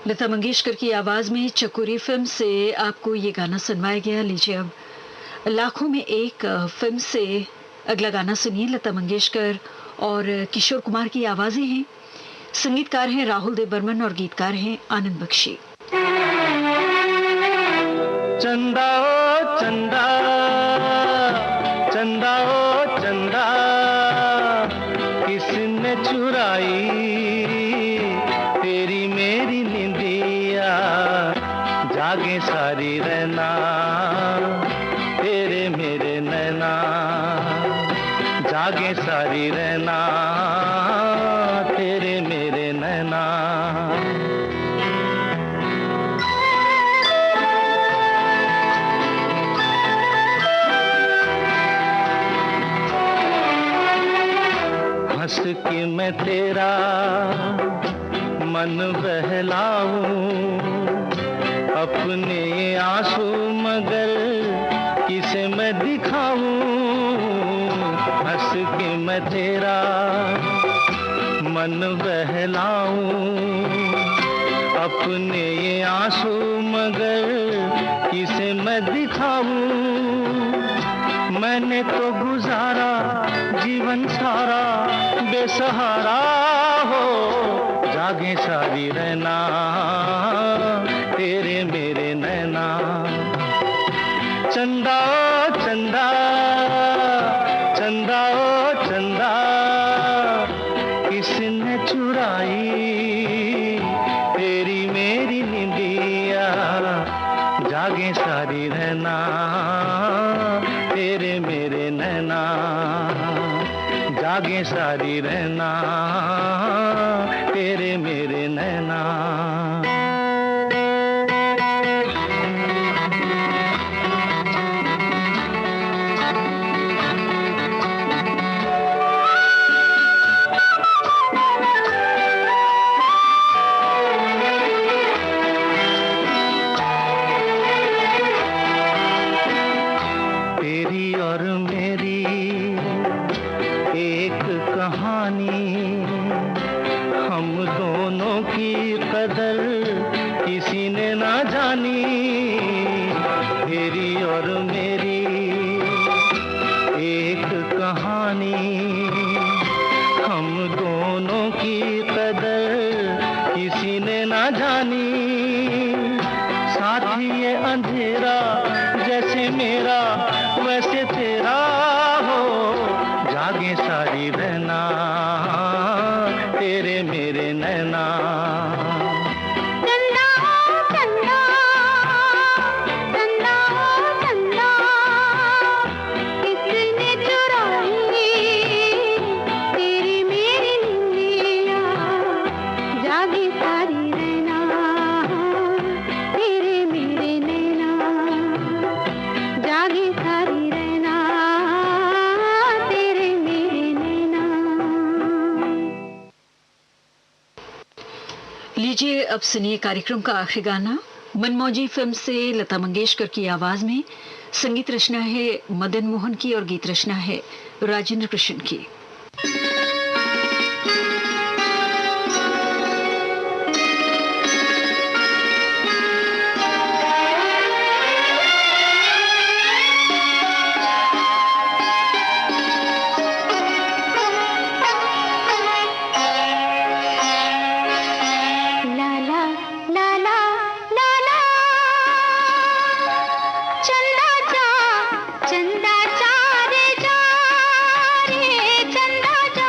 लता मंगेशकर की आवाज में चकोरी फिल्म से आपको ये गाना सुनवाया गया। लीजिए अब लाखों में एक फिल्म से अगला गाना सुनिए। लता मंगेशकर और किशोर कुमार की आवाजें हैं। संगीतकार हैं राहुल देव बर्मन और गीतकार हैं आनंद बख्शी। चंदा ओ चंदा, चंदा ओ चंदा, किसने चुराई तेरी मेरी निंदिया, जागे सारी रहना तेरे मेरे नैना, जागे सारी रहना तेरे मेरे नैना। हंस के मैं तेरा मन बहलाऊं, अपने आंसू मगर किसे मैं दिखाऊं। हंस के मैं तेरा मन बहलाऊं, अपने ये आंसू मगर किसे मैं दिखाऊं। मैंने तो गुजारा जीवन सारा बेसहारा हो, जागे सारी रहना तेरे मेरे नैना। चंदा ओ चंदा, चंदा ओ चंदा, किसने चुराई तेरी मेरी निंदिया, जागे सारी रहना तेरे मेरे नैना, जागे सारी रहना तेरे मेरे नैना। तेरी और मेरी एक कहानी, हम दोनों की कदर किसी ने ना जानी। तेरी और मेरी एक कहानी, हम दोनों की कदर किसी ने ना जानी। साथ ही ये अंधेरा जैसे मेरा वैसे तेरा हो, जागे सारी रहना तेरे मेरे नैना। चंदा चंदा, चंदा चंदा, किसने चुराई तेरी मेरी निंदिया, जागी सारी रहना तेरे मेरे नैना, जागी सारी रहना तेरे मेरे नैना। लीजिए अब सुनिए कार्यक्रम का आखिरी गाना। मनमौजी फिल्म से लता मंगेशकर की आवाज में। संगीत रचना है मदन मोहन की और गीत रचना है राजेंद्र कृष्ण की। लाला लाला लाला, चंदा चा रे जा रे, चंदा चा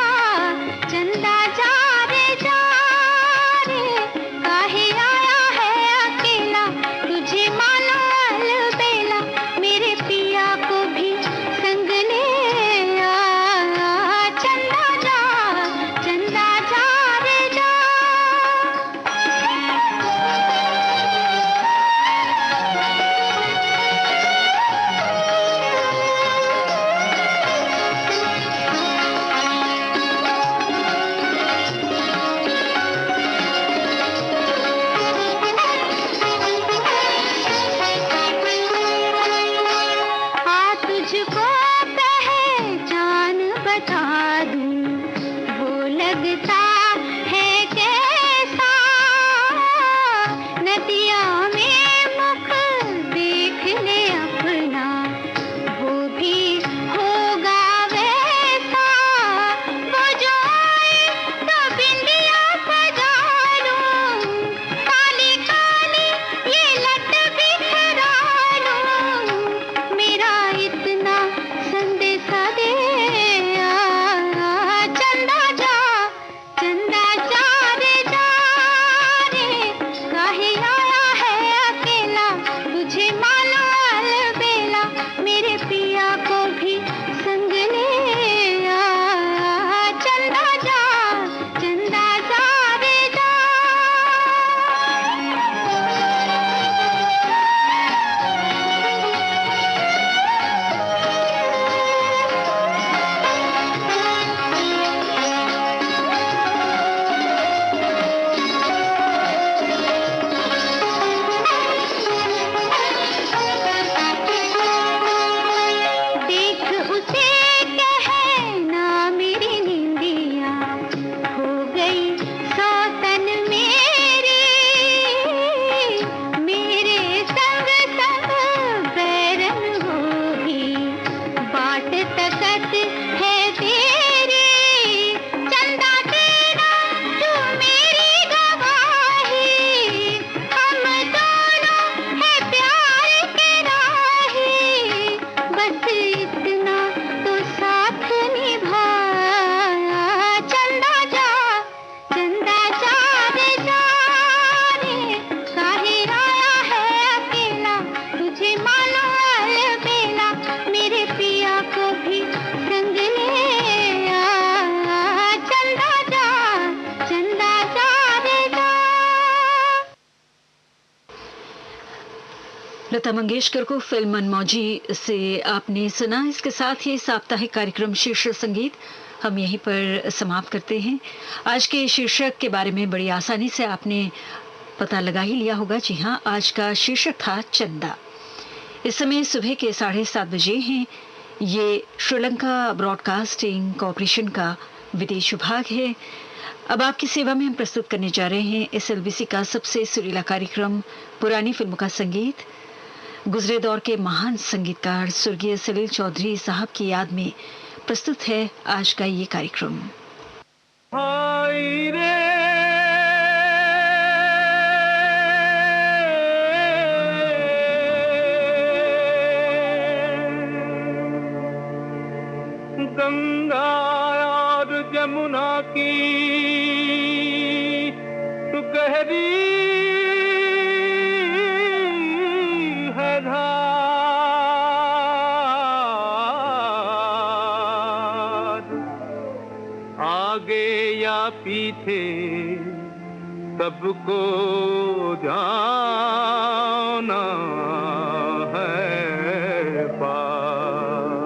रतिया में मुख देख ले अपना, वो भी होगा वैसा। वो जो आए तो बिंदिया सजा लूं, काली काली ये लट बिखरा लूं। मेरा इतना संदेशा दे चंदा जा रे जा रे, काहे आया है अकेला, तुझे मालूम अलबेला। मेरे पिया को भी संग ले आ, चंदा जा रे जा। देख उसे कहना मेरी निंदिया हो गई सौतन मेरी, मेरे संग संग बैरन होगी, बाट तकत है तेरी। चंदा तेरा तू मेरी गवाही, हम दोनों है प्यार के राही। बस इतना तो साथ निभा, चंदा जा रे जा रे, काहे आया है अकेला, तुझे मालूम अलबेला। मेरे पिया को भी संग ले आ, चंदा जा रे जा। लता मंगेशकर को फिल्म मनमौजी से आपने सुना। इसके साथ ही साप्ताहिक कार्यक्रम शीर्षक संगीत हम यहीं पर समाप्त करते हैं। आज के शीर्षक के बारे में बड़ी आसानी से आपने पता लगा ही लिया होगा। जी हाँ, आज का शीर्षक था चंदा। इस समय सुबह के 7:30 बजे हैं। ये श्रीलंका ब्रॉडकास्टिंग कॉरपोरेशन का विदेश विभाग है। अब आपकी सेवा में हम प्रस्तुत करने जा रहे हैं SLBC का सबसे सुरीला कार्यक्रम पुरानी फिल्मों का संगीत। गुजरे दौर के महान संगीतकार स्वर्गीय सलील चौधरी साहब की याद में प्रस्तुत है आज का ये कार्यक्रम। हाय रे गंगा और जमुना की सुगहरी है धार, आगे या पीछे सबको जाना है पार।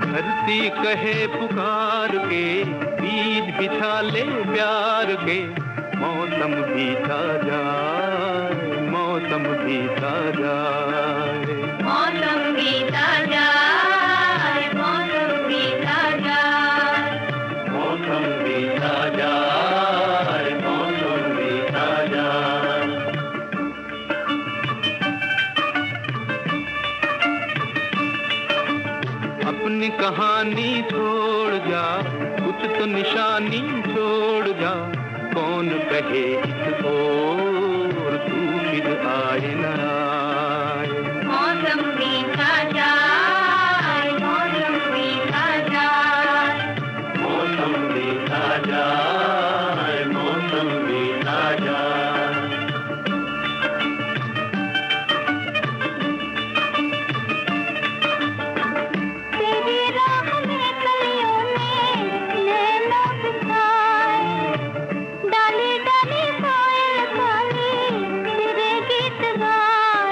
धरती कहे पुकार के, बीज बिछा ले प्यार के, मौसम बीता जाए, मौसम बीता जाए, मौसम बीता जाए, मौसम बीता जाए, मौसम बीता जाए, मौसम बीता जाए। अपनी कहानी छोड़ जा, कुछ तो निशानी छोड़ जा, कौन कहे इस ओर तू फिर आए न आए। मौसम बीता जाए, मौसम बीता जाए, मौसम बीता जाए, मौसम बीता जाए। तेरी राह में कलियों में नैनों बिछाए, डाली डाली कोयल काली तेरे गीत गाए।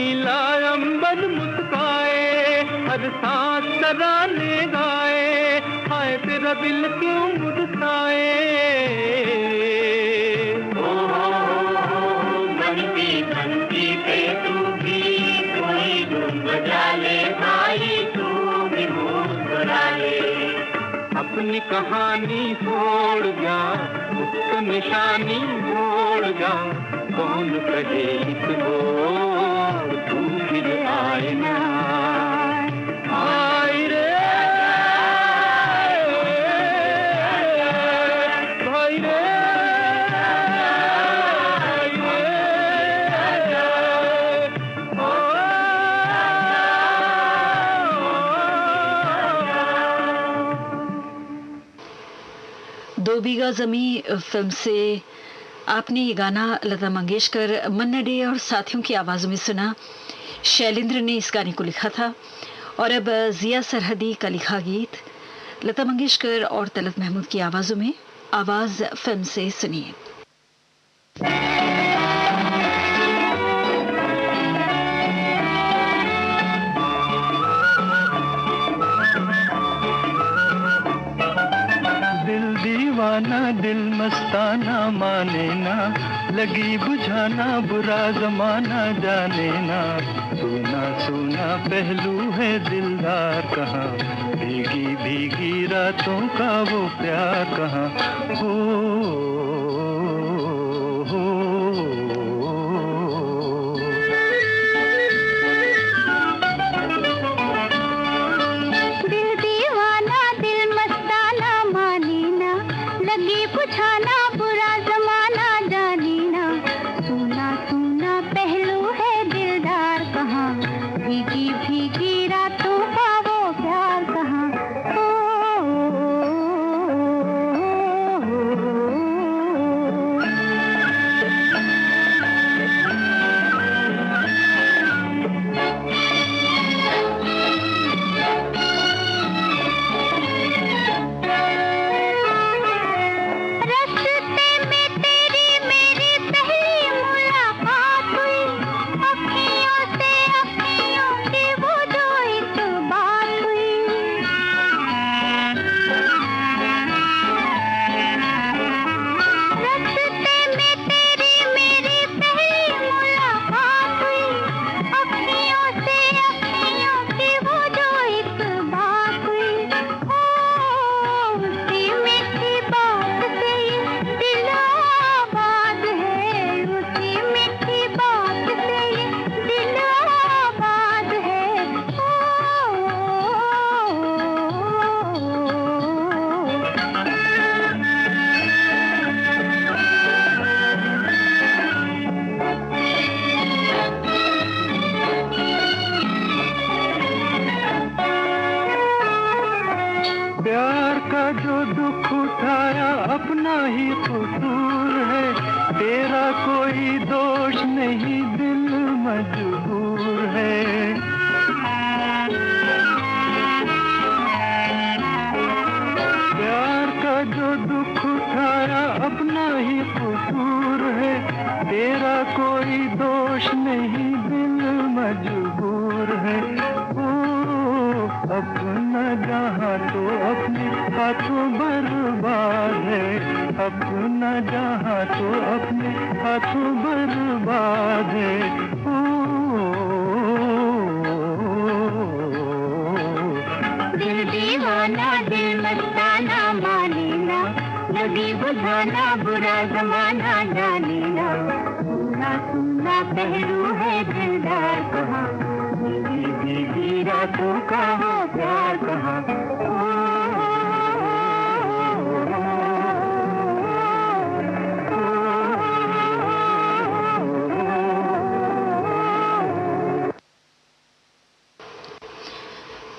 नीला अंबर मुस्काए, हर सांस तराने गाए, हाय तेरा दिल क्यों मुरझाए। बनती बनती पे तू भी कोई धुन बजा ले भाई, तू भी मुस्कुरा ले। अपनी कहानी छोड़ जा, उसको निशानी छोड़ जा, कौन कहे इसको तू फिर आए ना। आए रे भाई रे, दो बीघा जमी फिल्म से आपने ये गाना लता मंगेशकर, मन्ना डे और साथियों की आवाज़ों में सुना। शैलेंद्र ने इस गाने को लिखा था। और अब जिया सरहदी का लिखा गीत लता मंगेशकर और तलत महमूद की आवाज़ों में आवाज़ फिल्म से सुनिए। दीवाना दिल मस्ताना माने ना, लगी बुझाना बुरा जमाना जाने ना। सुना सुना पहलू है दिलदार कहाँ, भीगी भीगी रातों का वो प्यार कहाँ। हो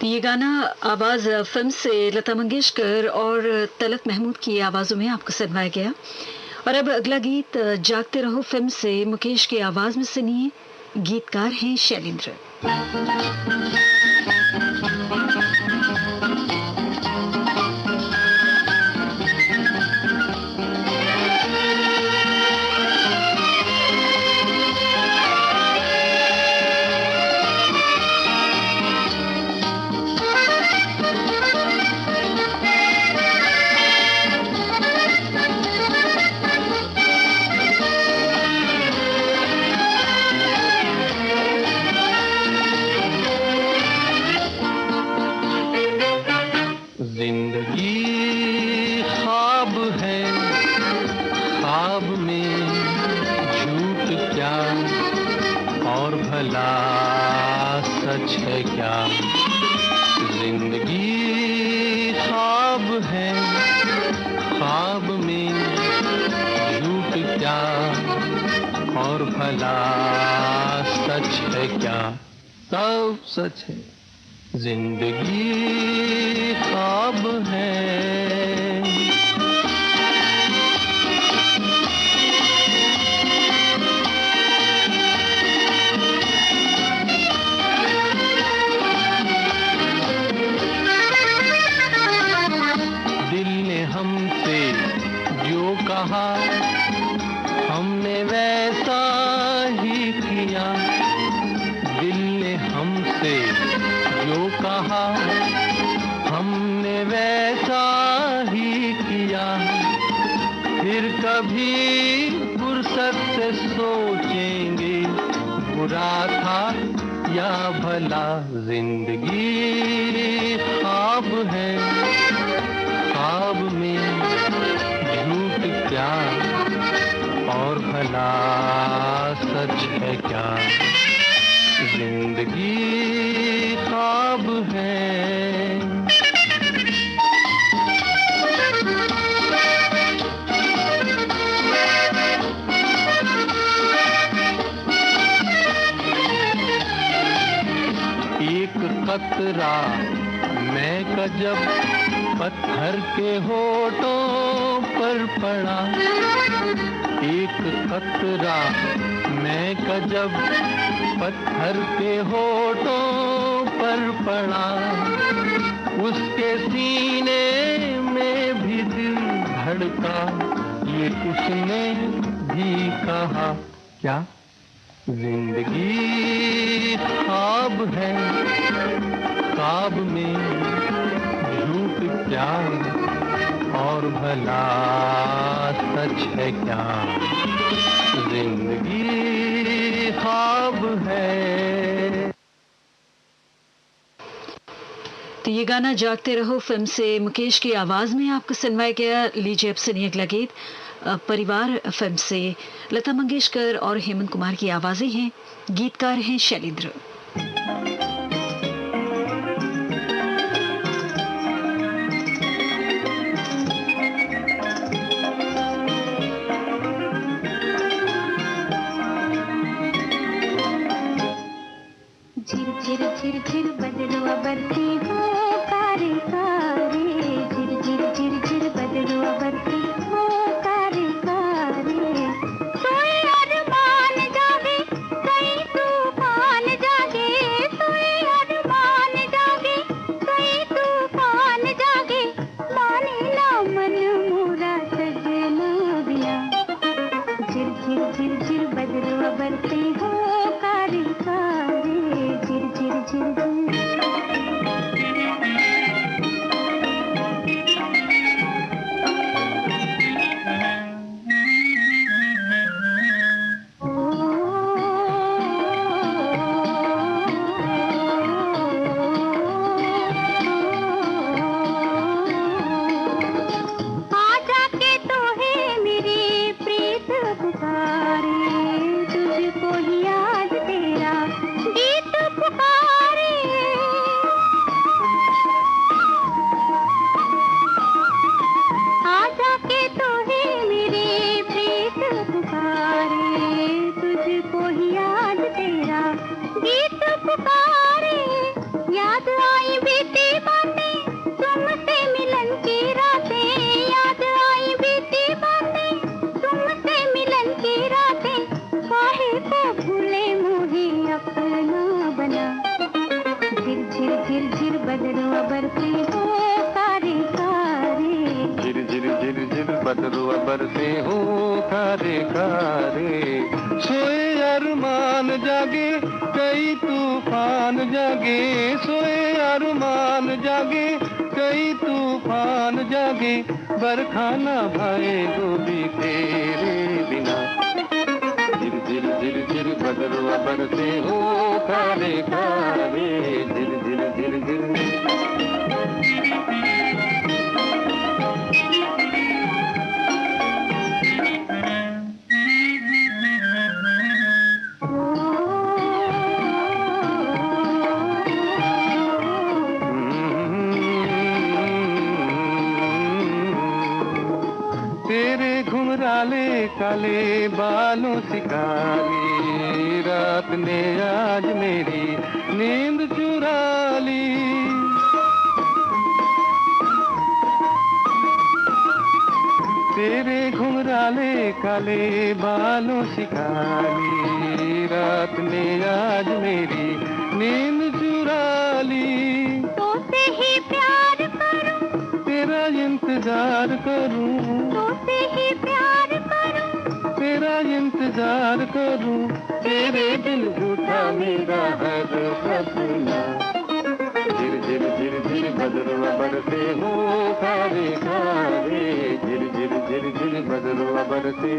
ये गाना आवाज़ फिल्म से लता मंगेशकर और तलत महमूद की आवाज़ों में आपको सुनवाया गया। और अब अगला गीत जागते रहो फिल्म से मुकेश की आवाज़ में सुनिए। गीतकार हैं शैलेंद्र। सच है क्या? जिंदगी ख्वाब है, ख्वाब में झूठ क्या, और भला सच है क्या? सब सच है, जिंदगी ख्वाब है। दिल ने हमसे जो कहा हमने वैसा ही किया, दिल ने हमसे जो कहा हमने वैसा ही किया। फिर कभी फुर्सत से सोचेंगे बुरा था या भला। जिंदगी ख्वाब है, ख्वाब में झूठ क्या, और भला सच है क्या? जिंदगी ख्वाब है। एक कतरा मैं का जब पत्थर के होठों पर पड़ा, एक कतरा मैं का जब पत्थर के होठों पर पड़ा, उसके सीने में भी दिल धड़का, ये उसने भी कहा क्या? जिंदगी ख्वाब है, ख्वाब में झूठ क्या, और भला सच है क्या? जिंदगी ख्वाब है। तो ये गाना जागते रहो फिल्म से मुकेश की आवाज में आपको सुनवाया गया। लीजिए अब सुनिए अगला गीत परिवार फिल्म से। लता मंगेशकर और हेमंत कुमार की आवाजें हैं, गीतकार हैं शैलेंद्र। झिर झिर झिर बदलुआ बरती हो कारे कारे, झिर झिर झिर झिर बदलुआ बरती हो कारे कारे। सोए अरमान जागे कई तूफान जागे, सोए अरमान जागे कई तूफान जागे, माने ना मन मोरा सजना बिया। झिर झिर झिर झिर बदलुआ बरती हो कारे कारे, झिर झिर झिर झिर। बदरुआ बरसे हो कारे कारे। सोए अरमान जागे कई तूफान जागे, सोए अरमान जागे कई तूफान जागे, बरखाना भाए गोभी तेरे बिना। झिर झिर झिर झिर बदरुआ बरसे हो कारे कारे, झिर झिर झिर झिर। घुंघराले काले बालों से काली, रात ने आज मेरी नींद चुरा ली। तेरे घुंघराले काले बालों से काली, रात ने आज मेरी नींद चुरा ली। तुझसे ही प्यार करूं, तेरा इंतजार करूं, तुझसे ही प्यार करूं, तेरा इंतजार करूं, तेरे दिल झूठा मेरा हर सपना। झिर झिर झिर झिर बदरुआ बरसे हो खारे खारे, झिर झिर झिर झिर बदरुआ बरसे।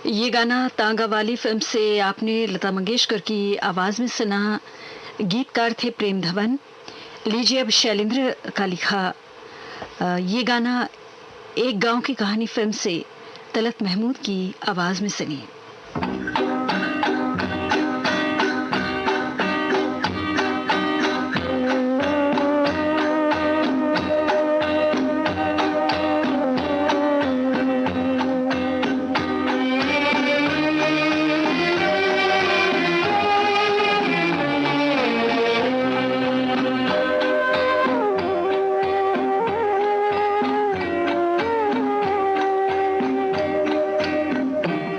ये गाना तांगा वाली फिल्म से आपने लता मंगेशकर की आवाज में सुना। गीतकार थे प्रेम धवन। लीजिए अब शैलेंद्र का लिखा ये गाना एक गांव की कहानी फिल्म से तलत महमूद की आवाज में सुनिए।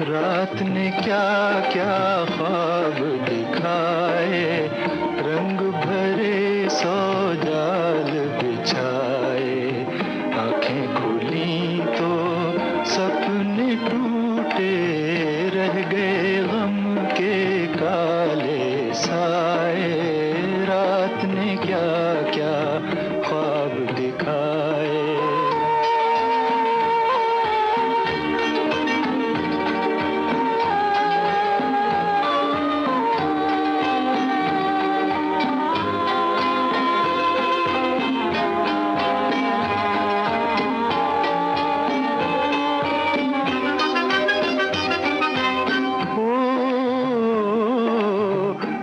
रात ने क्या क्या ख्वाब दिखाए, रंग भरे सौ जाल बिछाए। आंखें खुली तो सपने टूटे, रह गए गम के काले साए। रात ने क्या क्या ख्वाब दिखाए।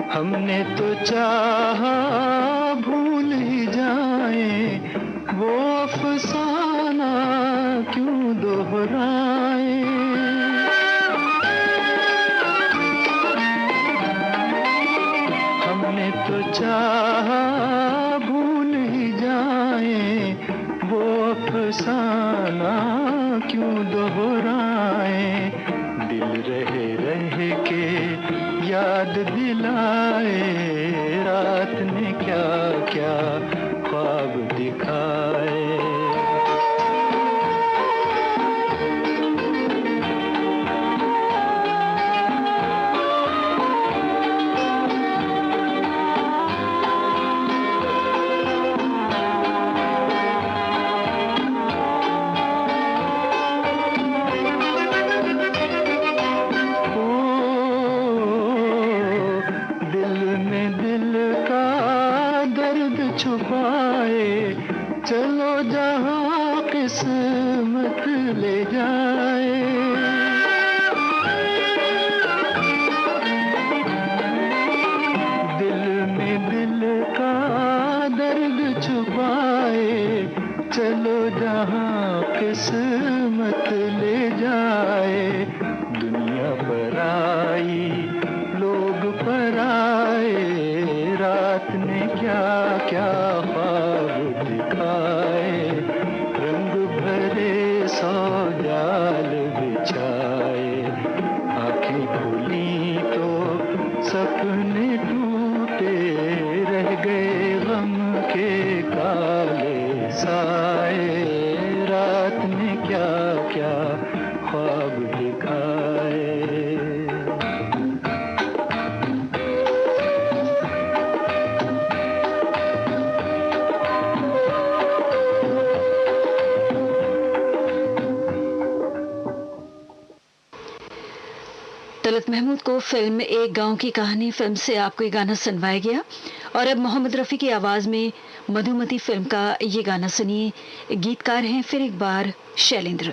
हमने तो चाहा भूल ही जाए, वो अफसाना क्यों दोहराए। हमने तो चाहा भूल ही जाए, वो अफसाना क्यों दोहराए। दिल रहे रह के याद दिलाए, रात ने क्या क्या ख्वाब दिखाए। छुपाए चलो जहाँ किस्मत ले जाए। दिल में दिल का दर्द छुपाए चलो जहाँ किस्मत ले जाए। दुनिया पर आई लोग पर आए, रात ने क्या क्या ख्वाब दिखाए। रंग भरे सौ जाल बिछाए, आँखें खुली तो सपने टूटे, रह गए गम के काले साए। रात ने क्या क्या ख्वाब दिखाए। तलत महमूद को फिल्म एक गांव की कहानी फिल्म से आपको ये गाना सुनवाया गया। और अब मोहम्मद रफ़ी की आवाज में मधुमती फिल्म का ये गाना सुनिए। गीतकार हैं फिर एक बार शैलेंद्र।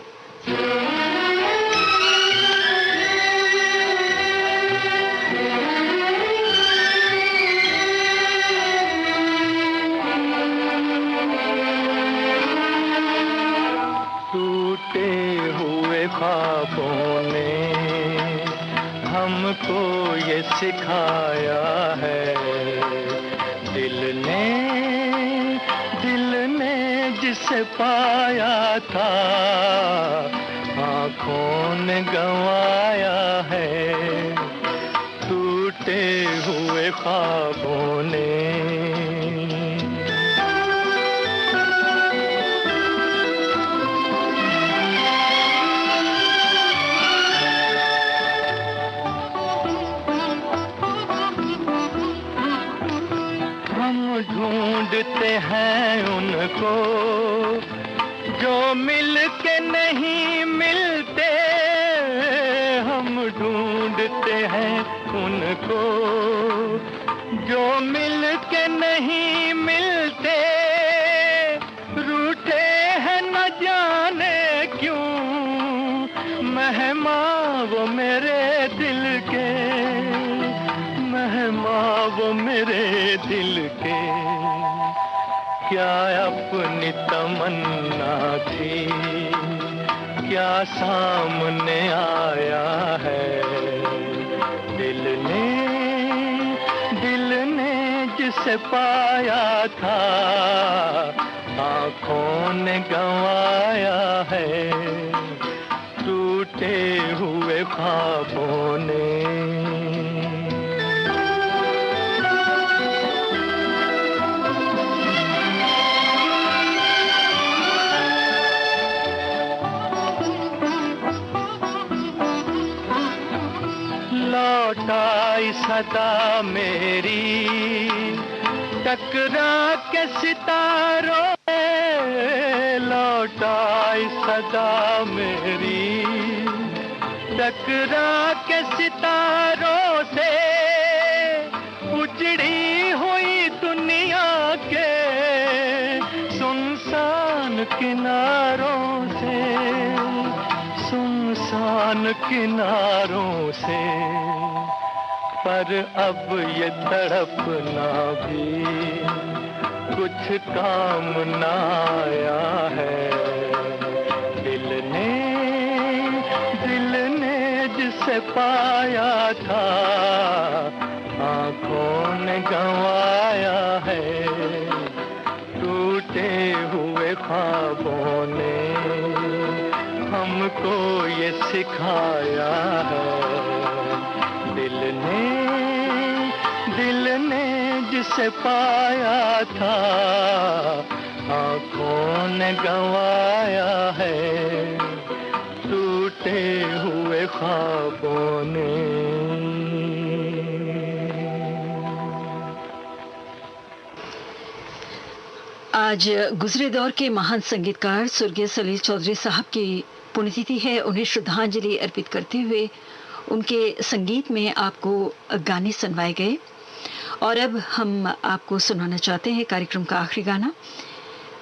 टूटे हुए ख्वाबों ने हमको ये सिखाया है, दिल ने जिसे पाया था आँखों ने गंवाया है। टूटे हुए ख्वाबों ने ढूंढते हैं उनको जो मिल के नहीं मिलते। हम ढूंढते हैं उनको जो मिल के नहीं मिलते। रूठे हैं न जाने क्यों मेहमान वो मेरे दिल के, मेहमान वो मेरे दिल के। क्या अपनी तमन्ना थी, क्या सामने आया है। दिल ने जिसे पाया था आँखों ने गंवाया है। टूटे हुए ख्वाबों ने लौटाई सदा मेरी टकरा के सितारों में। लौटाई सदा मेरी टकरा के सितारों से। उजड़ी हुई दुनिया के सुनसान किनारों से, सुनसान किनारों से। पर अब ये तड़पना भी कुछ काम ना आया है। दिल ने जिसे पाया था आंखों ने गंवाया है। टूटे हुए ख्वाबों ने हमको ये सिखाया है। दिल ने जिसे पाया था आंखों ने गंवाया है। टूटे हुए ख्वाबों ने। आज गुजरे दौर के महान संगीतकार स्वर्गीय सलील चौधरी साहब की पुण्यतिथि है। उन्हें श्रद्धांजलि अर्पित करते हुए उनके संगीत में आपको गाने सुनवाए गए और अब हम आपको सुनाना चाहते हैं कार्यक्रम का आखिरी गाना।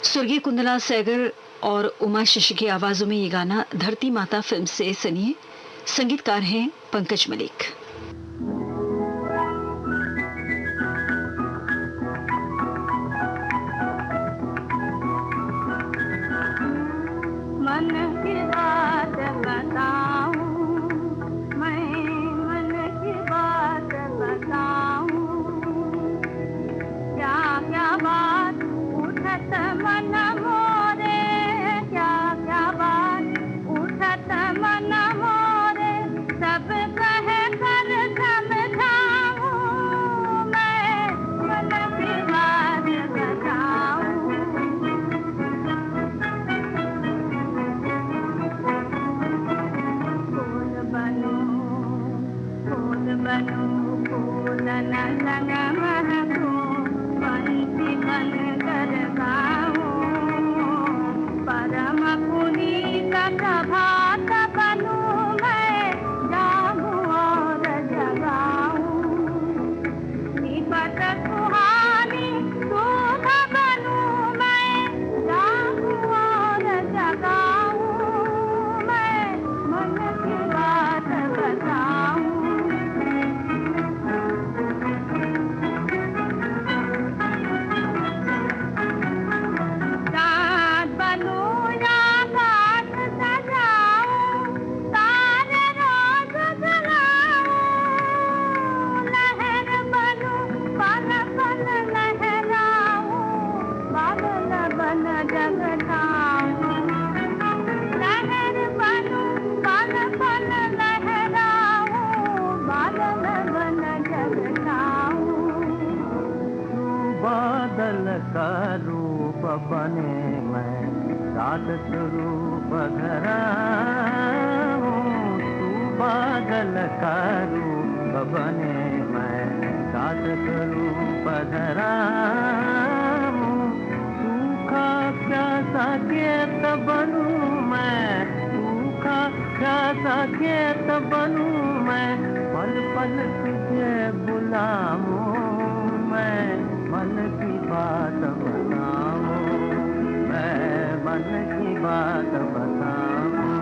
स्वर्गीय कुंदला सैगर और उमा शशि की आवाजों में ये गाना धरती माता फिल्म से सुनिए। संगीतकार हैं पंकज मलिक। मन की बात बताऊं मैं, मन की बात बताऊं, क्या क्या बात उठत मन मोरे, क्या क्या बात उठत मन मोरे, सब कह कर समझाऊं मैं, मन की बात बताऊं। फूल न संग महकूं, बंसी बन कर गाऊं, परम पुनीत प्रभात बनूं मैं, जागूं और जगाऊं, निपट सुहानी दूध बनूं मैं, जागूं और जगाऊं मैं, मन की बात बताऊं। बादल का रूप बने मैं सादत रूप धराऊं। तू बादल का रूप बने मैं सादत रूप धराऊं। सूखा प्यासा खेत बनूं मैं, सूखा प्यासा खेत बनूं मैं, पल पल तुझे बुलाऊं मैं, मन की बात बताऊं मैं, मन की बात बताऊं।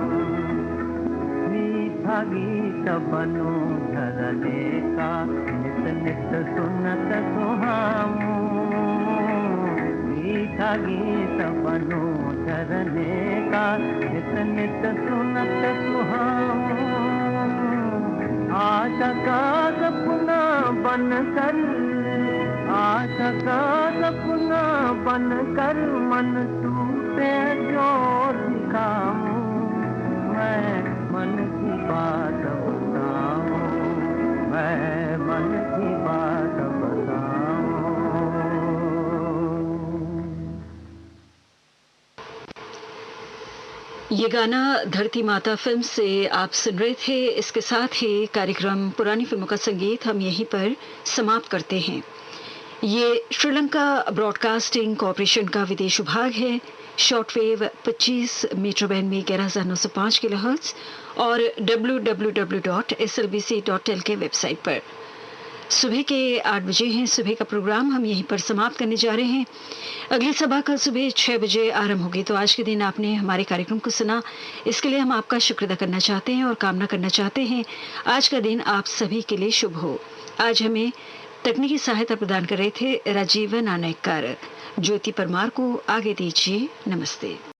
मीठा गीत बनूं झरने का, नित नित सुनत सुहाऊं। मीठा गीत बनूं झरने का, नित नित सुनत सुहाऊं। आशा का सपना बन कर, आशा का सपना बन कर, मन टूटे जो दिखाऊं मैं, मन की बात बताऊं मैं, मन की बात बताऊं। ये गाना धरती माता फिल्म से आप सुन रहे थे। इसके साथ ही कार्यक्रम पुरानी फिल्मों का संगीत हम यहीं पर समाप्त करते हैं। ये श्रीलंका ब्रॉडकास्टिंग कॉरपोरेशन का विदेश विभाग है। शॉर्टवेव 25 मीटर बैंड में 11,905 किलोहर्ट्ज और www.slbc.lk वेबसाइट पर। सुबह के 8 बजे हैं। सुबह का प्रोग्राम हम यहीं पर समाप्त करने जा रहे हैं। अगली सभा कल सुबह 6 बजे आरंभ होगी। तो आज के दिन आपने हमारे कार्यक्रम को सुना, इसके लिए हम आपका शुक्र अदा करना चाहते हैं और कामना करना चाहते हैं आज का दिन आप सभी के लिए शुभ हो। आज हमें तकनीकी सहायता प्रदान कर रहे थे राजीव नानककार। ज्योति परमार को आगे दीजिए। नमस्ते।